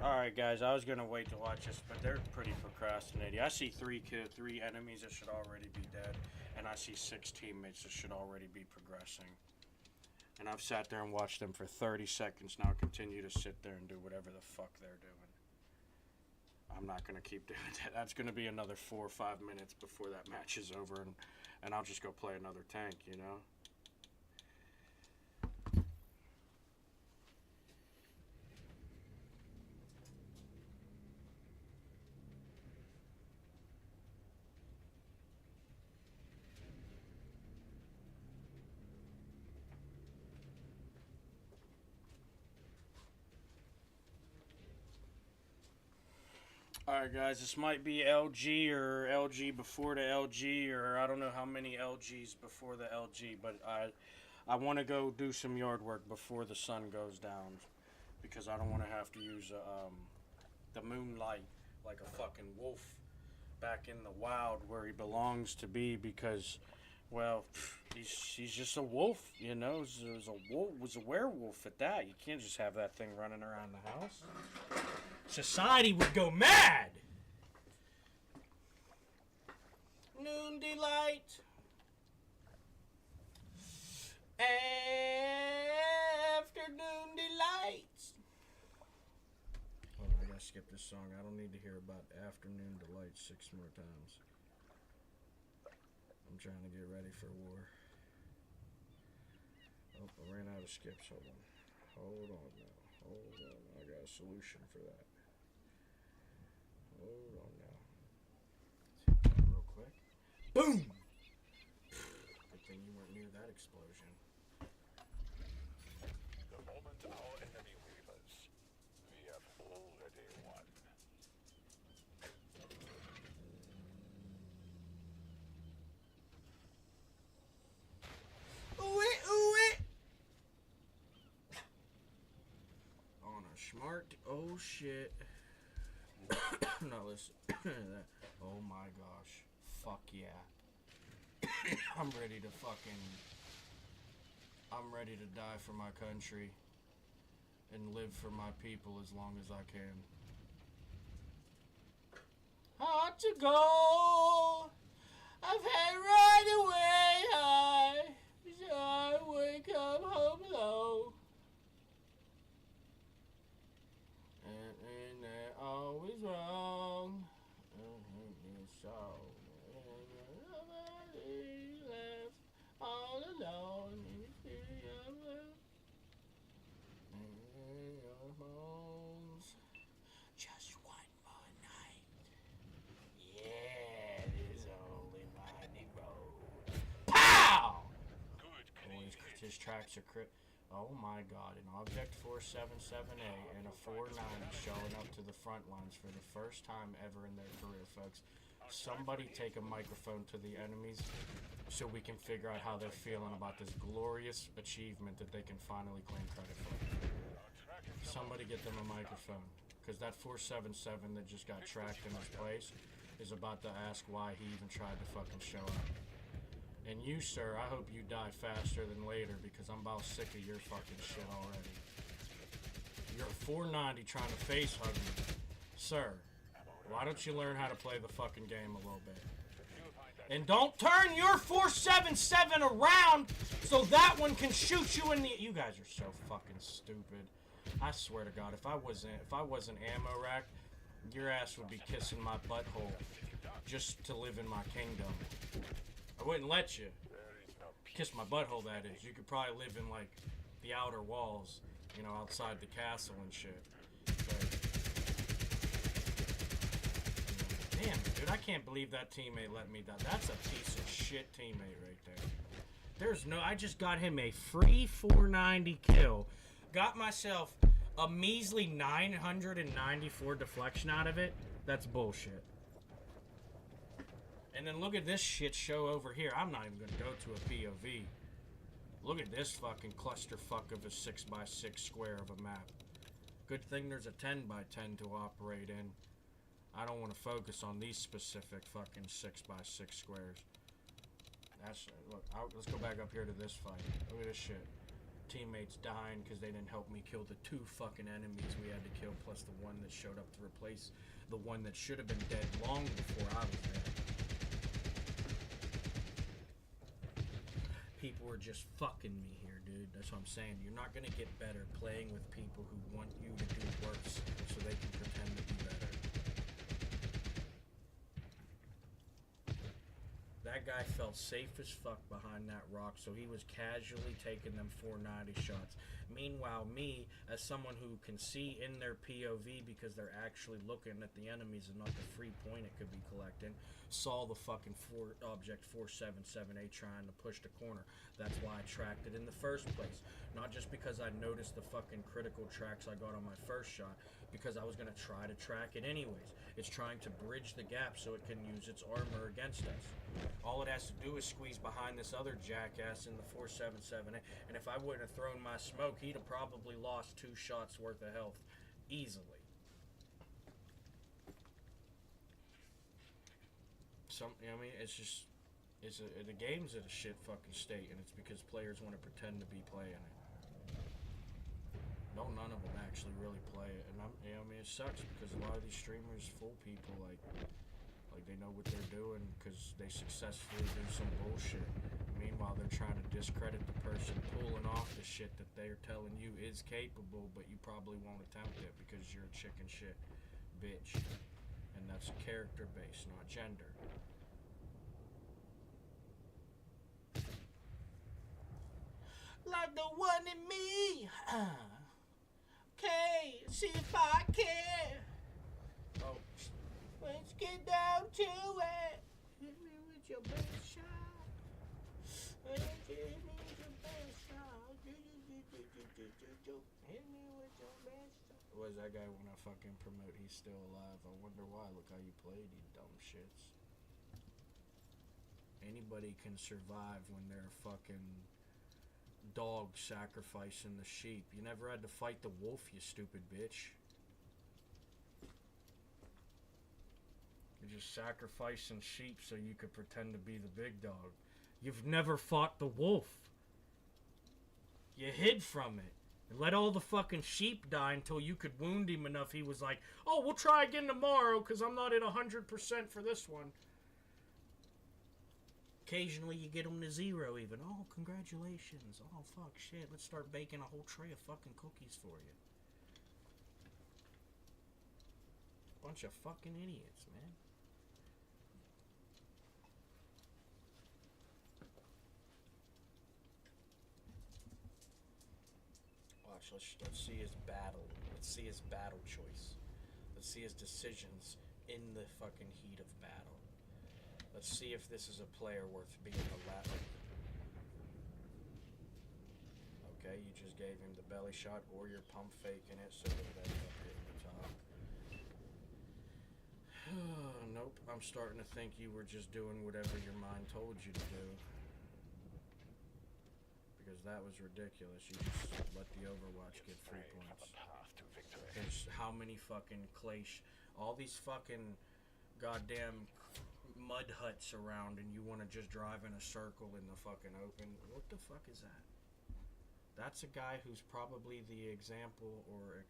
Speaker 1: Alright guys, I was gonna wait to watch this, but they're pretty procrastinating. I see 3 enemies that should already be dead, and I see 6 teammates that should already be progressing. And I've sat there and watched them for 30 seconds now, continue to sit there and do whatever the fuck they're doing. I'm not gonna keep doing that. That's gonna be another 4 or 5 minutes before that match is over, and I'll just go play another tank, you know? Alright guys, this might be LG or LG before the LG, or I don't know how many LGs before the LG, but I want to go do some yard work before the sun goes down, because I don't want to have to use the moonlight like a fucking wolf back in the wild where he belongs to be, because, well, he's just a wolf, you know. Was a werewolf at that. You can't just have that thing running around the house. Society would go mad. Noon delight. Afternoon delights. Oh, I gotta skip this song. I don't need to hear about afternoon delight 6 more times. I'm trying to get ready for war. Oh, I ran out of skips. Hold on. Hold on now. Hold on. I got a solution for that. Hold on now. Real quick. Boom! Good thing you weren't near that explosion.
Speaker 3: The moment our enemy wavers, we have already won. On a
Speaker 1: smart, oh shit. No, listen. Oh my gosh. Fuck yeah. I'm ready to die for my country and live for my people as long as I can. Hard to go. I've had right away high, so I would come home low. And they're always wrong. So nobody left all alone in the city of love. And your bones. Just one more night. Yeah, there's only winding road. Pow!
Speaker 3: Good.
Speaker 1: His tracks are crit. Oh my god, an Object 477A and a 490 showing up to the front lines for the first time ever in their career, folks. Somebody take a microphone to the enemies so we can figure out how they're feeling about this glorious achievement that they can finally claim credit for. Somebody get them a microphone, because that 477 that just got tracked in his place is about to ask why he even tried to fucking show up. And you, sir, I hope you die faster than later, because I'm about sick of your fucking shit already. You're a 490 trying to face hug me. Sir, why don't you learn how to play the fucking game a little bit? And don't turn your 477 around so that one can shoot you in the... You guys are so fucking stupid. I swear to God, if I wasn't ammo racked, your ass would be kissing my butthole just to live in my kingdom. I wouldn't let you kiss my butthole, that is. You could probably live in, like, the outer walls, you know, outside the castle and shit. But, damn, dude, I can't believe that teammate let me die. That's a piece of shit teammate right there. I just got him a free 490 kill. Got myself a measly 994 deflection out of it. That's bullshit. And then look at this shit show over here. I'm not even going to go to a POV. Look at this fucking clusterfuck of a 6x6 square of a map. Good thing there's a 10x10 to operate in. I don't want to focus on these specific fucking 6x6 squares. Look, let's go back up here to this fight. Look at this shit. Teammates dying because they didn't help me kill the 2 fucking enemies we had to kill, plus the one that showed up to replace the one that should have been dead long before I was there. People are just fucking me here, dude. That's what I'm saying. You're not going to get better playing with people who want you to do worse so they can pretend to be better. That guy felt safe as fuck behind that rock, so he was casually taking them 490 shots. Meanwhile, me, as someone who can see in their POV because they're actually looking at the enemies and not the free point it could be collecting, saw the fucking Object 477A trying to push the corner. That's why I tracked it in the first place. Not just because I noticed the fucking critical tracks I got on my first shot, because I was going to try to track it anyways. It's trying to bridge the gap so it can use its armor against us. All it has to do is squeeze behind this other jackass in the 477, and if I wouldn't have thrown my smoke, he'd have probably lost 2 shots worth of health easily. I mean, it's just, the game's at a shit fucking state, and it's because players want to pretend to be playing it. No, none of them actually really play it, and I mean, it sucks because a lot of these streamers fool people like they know what they're doing because they successfully do some bullshit. Meanwhile, they're trying to discredit the person pulling off the shit that they're telling you is capable, but you probably won't attempt it because you're a chicken shit bitch. And that's character based, not gender. Like the one in me. Okay, see if I can. Oh, let's get down to it. Hit me with your best shot. Hit me with your best shot. Hit me with your best shot. What does that guy want to fucking promote? He's still alive. I wonder why. Look how you played, you dumb shits. Anybody can survive when they're fucking dog sacrificing the sheep. You never had to fight the wolf, you stupid bitch. You're just sacrificing sheep so you could pretend to be the big dog. You've never fought the wolf. You hid from it. And let all the fucking sheep die until you could wound him enough. He was like, oh, we'll try again tomorrow because I'm not at 100% for this one. Occasionally you get them to 0 even. Oh, congratulations. Oh, fuck, shit. Let's start baking a whole tray of fucking cookies for you. Bunch of fucking idiots, man. Watch, let's see his battle. Let's see his battle choice. Let's see his decisions in the fucking heat of battle. Let's see if this is a player worth being a lap. Okay, you just gave him the belly shot, or you're pump faking it so that it ends up hitting the top. Nope, I'm starting to think you were just doing whatever your mind told you to do. Because that was ridiculous. You just let the Overwatch get 3 points. There's how many fucking all these fucking goddamn mud huts around, and you want to just drive in a circle in the fucking open. What the fuck is that? That's a guy who's probably the example or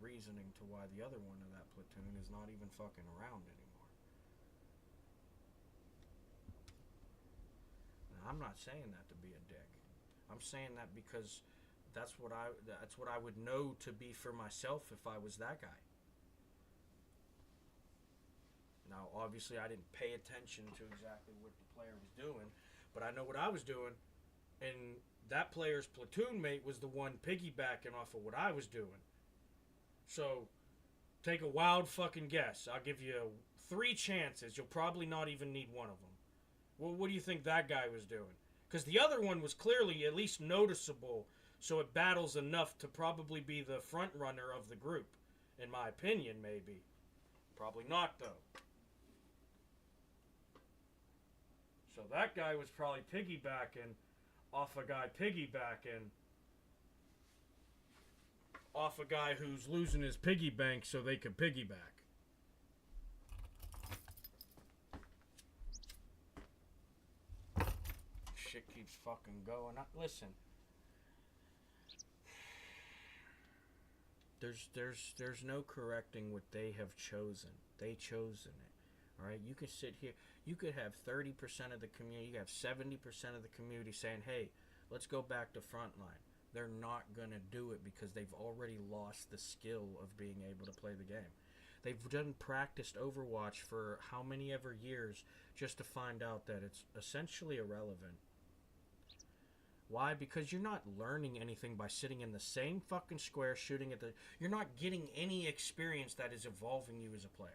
Speaker 1: reasoning to why the other one of that platoon is not even fucking around anymore. Now, I'm not saying that to be a dick. I'm saying that because that's what I would know to be for myself if I was that guy. Now, obviously, I didn't pay attention to exactly what the player was doing, but I know what I was doing, and that player's platoon mate was the one piggybacking off of what I was doing. So, take a wild fucking guess. I'll give you 3 chances. You'll probably not even need one of them. Well, what do you think that guy was doing? Because the other one was clearly at least noticeable, so it battles enough to probably be the front runner of the group. In my opinion, maybe. Probably not, though. So that guy was probably piggybacking off a guy off a guy who's losing his piggy bank so they could piggyback. Shit keeps fucking going. Listen. There's no correcting what they have chosen. They chosen it. Alright, you could sit here, you could have 30% of the community, you have 70% of the community saying, hey, let's go back to frontline. They're not going to do it because they've already lost the skill of being able to play the game. They've done practiced Overwatch for how many ever years just to find out that it's essentially irrelevant. Why? Because you're not learning anything by sitting in the same fucking square shooting at the... You're not getting any experience that is evolving you as a player.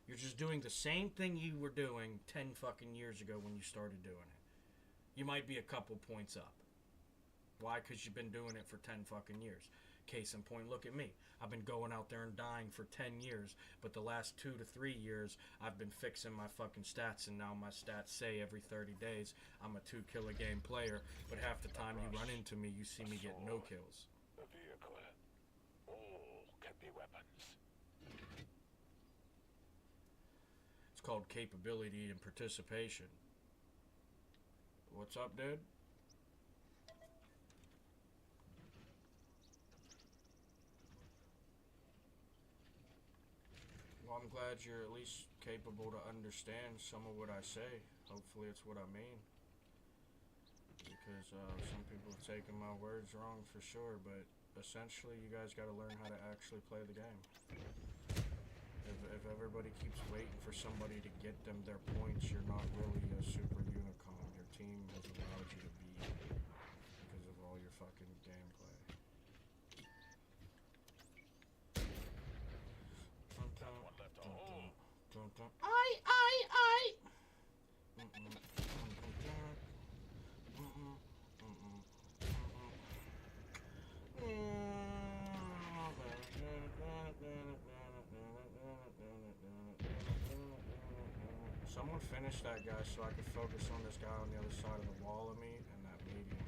Speaker 1: You're just doing the same thing you were doing 10 fucking years ago when you started doing it. You might be a couple points up. Why? Because you've been doing it for 10 fucking years. Case in point, look at me. I've been going out there and dying for 10 years, but the last 2 to 3 years, I've been fixing my fucking stats, and now my stats say every 30 days I'm a 2-kill-a-game player, but half the time you run into me, you see me get no kills.
Speaker 3: A vehicle. All can be weapons.
Speaker 1: It's called capability and participation. What's up, dude? Well, I'm glad you're at least capable to understand some of what I say. Hopefully it's what I mean. Because some people have taken my words wrong for sure, but essentially you guys got to learn how to actually play the game. If everybody keeps waiting for somebody to get them their points, you're not really a super unicorn. Your team has allowed you to be because of all your fucking gameplay. Someone finish that guy so I can focus on this guy on the other side of the wall of me and that medium.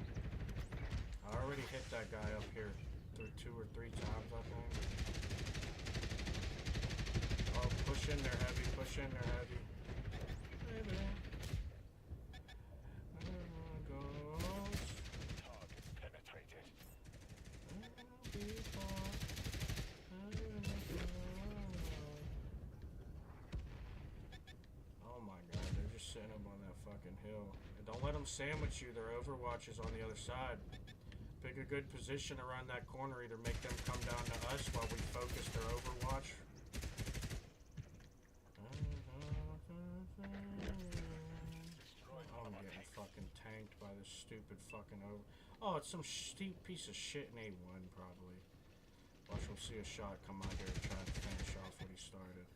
Speaker 1: I already hit that guy up here 2 or 3 times, I think. Oh, push in there heavy, push in there heavy. Baby.
Speaker 3: Target penetrated.
Speaker 1: Oh my god, they're just sitting up on that fucking hill. And don't let them sandwich you, their overwatch is on the other side. Pick a good position around that corner, either make them come down to us while we focus their overwatch. Oh, I'm getting fucking tanked by this stupid fucking over... Oh, it's some steep piece of shit in A1, probably. Watch him see a shot come out here and try to finish off what he started.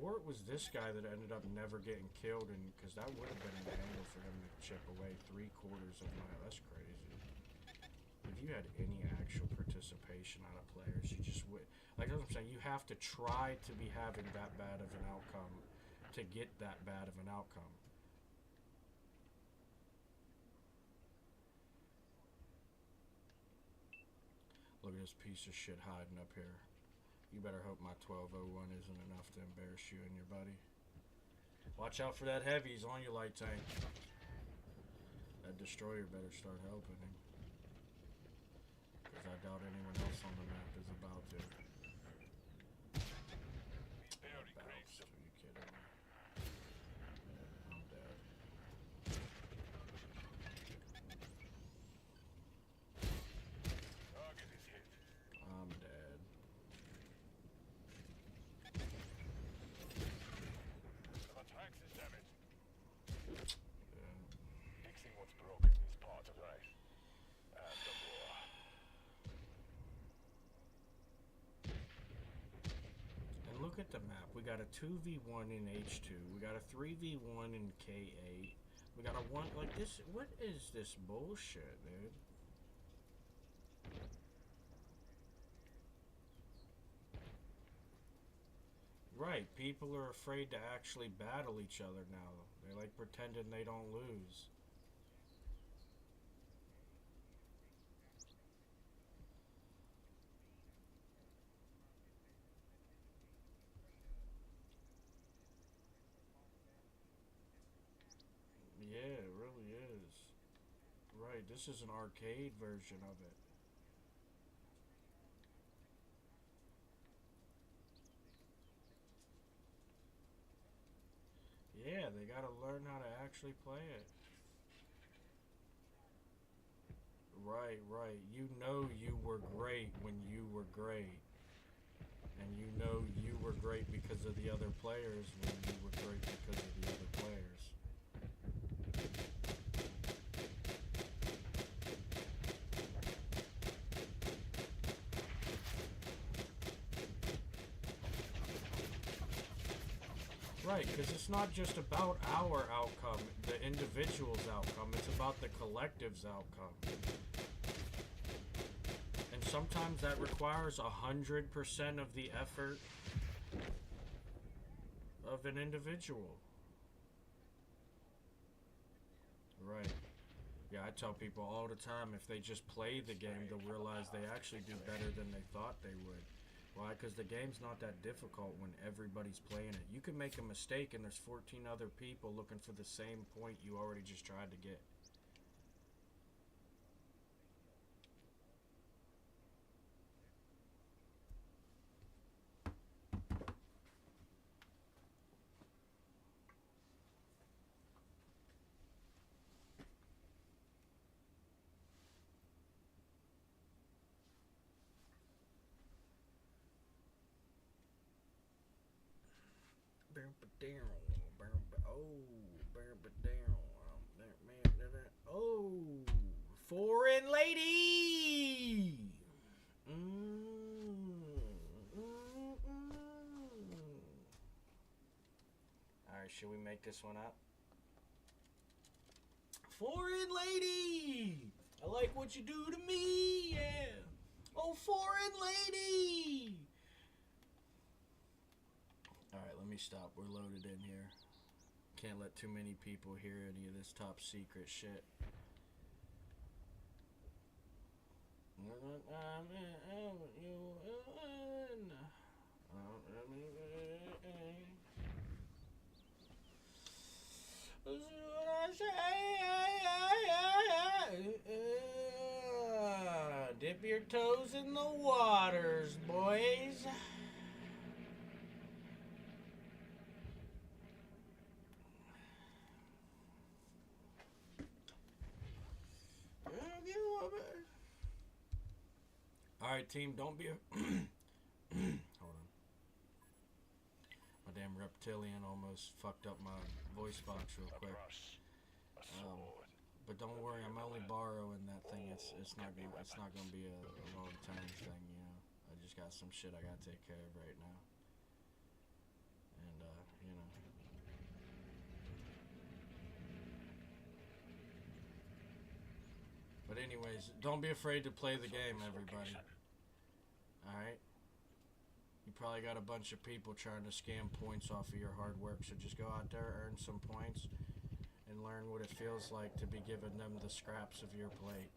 Speaker 1: Or it was this guy that ended up never getting killed, and because that would have been an angle for him to chip away 3/4 of my... That's crazy. If you had any actual participation out of players, you just would... Like I'm saying, you have to try to be having that bad of an outcome to get that bad of an outcome. Look at this piece of shit hiding up here. You better hope my 1201 isn't enough to embarrass you and your buddy. Watch out for that heavy. He's on your light tank. That destroyer better start helping him. Because I doubt anyone else on the map is about to. Bounce. Are you kidding me? Yeah, I'm dead.
Speaker 3: Target is hit.
Speaker 1: I'm dead.
Speaker 3: Some attacks is damaged.
Speaker 1: Yeah.
Speaker 3: Fixing what's broken is part of life. And the war.
Speaker 1: And look at the map. We got a 2v1 in H2. We got a 3v1 in K8. We got a 1... Like this... What is this bullshit, dude? Right, people are afraid to actually battle each other now. They're like pretending they don't lose. Yeah, it really is. Right, this is an arcade version of it. Yeah, they gotta learn how to actually play it. Right, right. You know you were great when you were great. And you know you were great because of the other players when you were great because of the other players. Right, because it's not just about our outcome, the individual's outcome. It's about the collective's outcome. And sometimes that requires 100% of the effort of an individual. Right. Yeah, I tell people all the time, if they just play the game, they'll realize they actually do better than they thought they would. Why? Because the game's not that difficult when everybody's playing it. You can make a mistake and there's 14 other people looking for the same point you already just tried to get. Oh, foreign lady. All right, should we make this one up? Foreign lady, I like what you do to me, yeah. Oh, foreign lady. All right, let me stop. We're loaded in here. Can't let too many people hear any of this top secret shit. Dip your toes in the waters, boys. Alright, team, don't be a... Hold on. My damn reptilian almost fucked up my voice box real quick. But don't worry, I'm only borrowing that thing. It's not gonna be a long term thing, you know. I just got some shit I gotta take care of right now. And you know. But anyways, don't be afraid to play the game, everybody. Alright? You probably got a bunch of people trying to scam points off of your hard work, so just go out there, earn some points, and learn what it feels like to be giving them the scraps of your plate.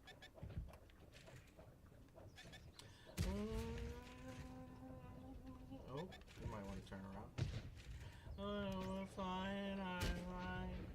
Speaker 1: Oh, you might want to turn around. Oh, fine, I'm fine.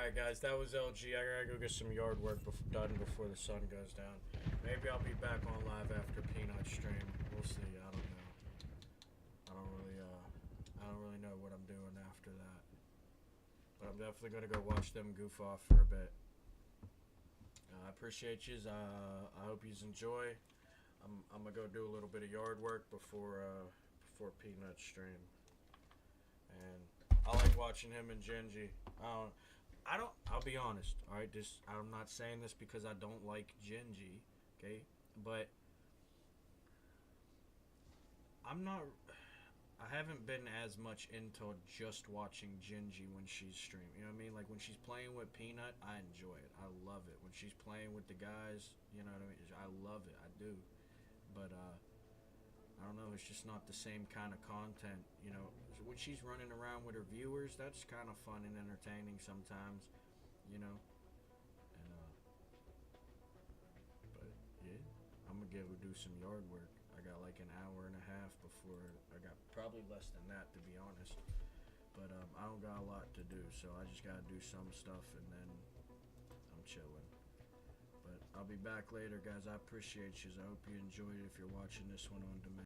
Speaker 1: Alright, guys, that was LG. I gotta go get some yard work done before the sun goes down. Maybe I'll be back on live after Peanut stream. We'll see. I don't know. I don't really know what I'm doing after that. But I'm definitely gonna go watch them goof off for a bit. I appreciate yous. I hope yous enjoy. I'm gonna go do a little bit of yard work before Peanut stream. And I like watching him and Genji. I'll be honest, alright, I'm not saying this because I don't like Genji, okay? But I haven't been as much into just watching Genji when she's streaming. You know what I mean? Like when she's playing with Peanut, I enjoy it. I love it. When she's playing with the guys, you know what I mean? I love it. I do. But I don't know, it's just not the same kind of content, you know. When she's running around with her viewers, that's kind of fun and entertaining sometimes, you know. And but yeah, I'm gonna do some yard work. I got like an hour and a half before. I got probably less than that, to be honest. But I don't got a lot to do, so I just gotta do some stuff and then I'm chilling. But I'll be back later, guys. I appreciate you. I hope you enjoyed it if you're watching this one on demand.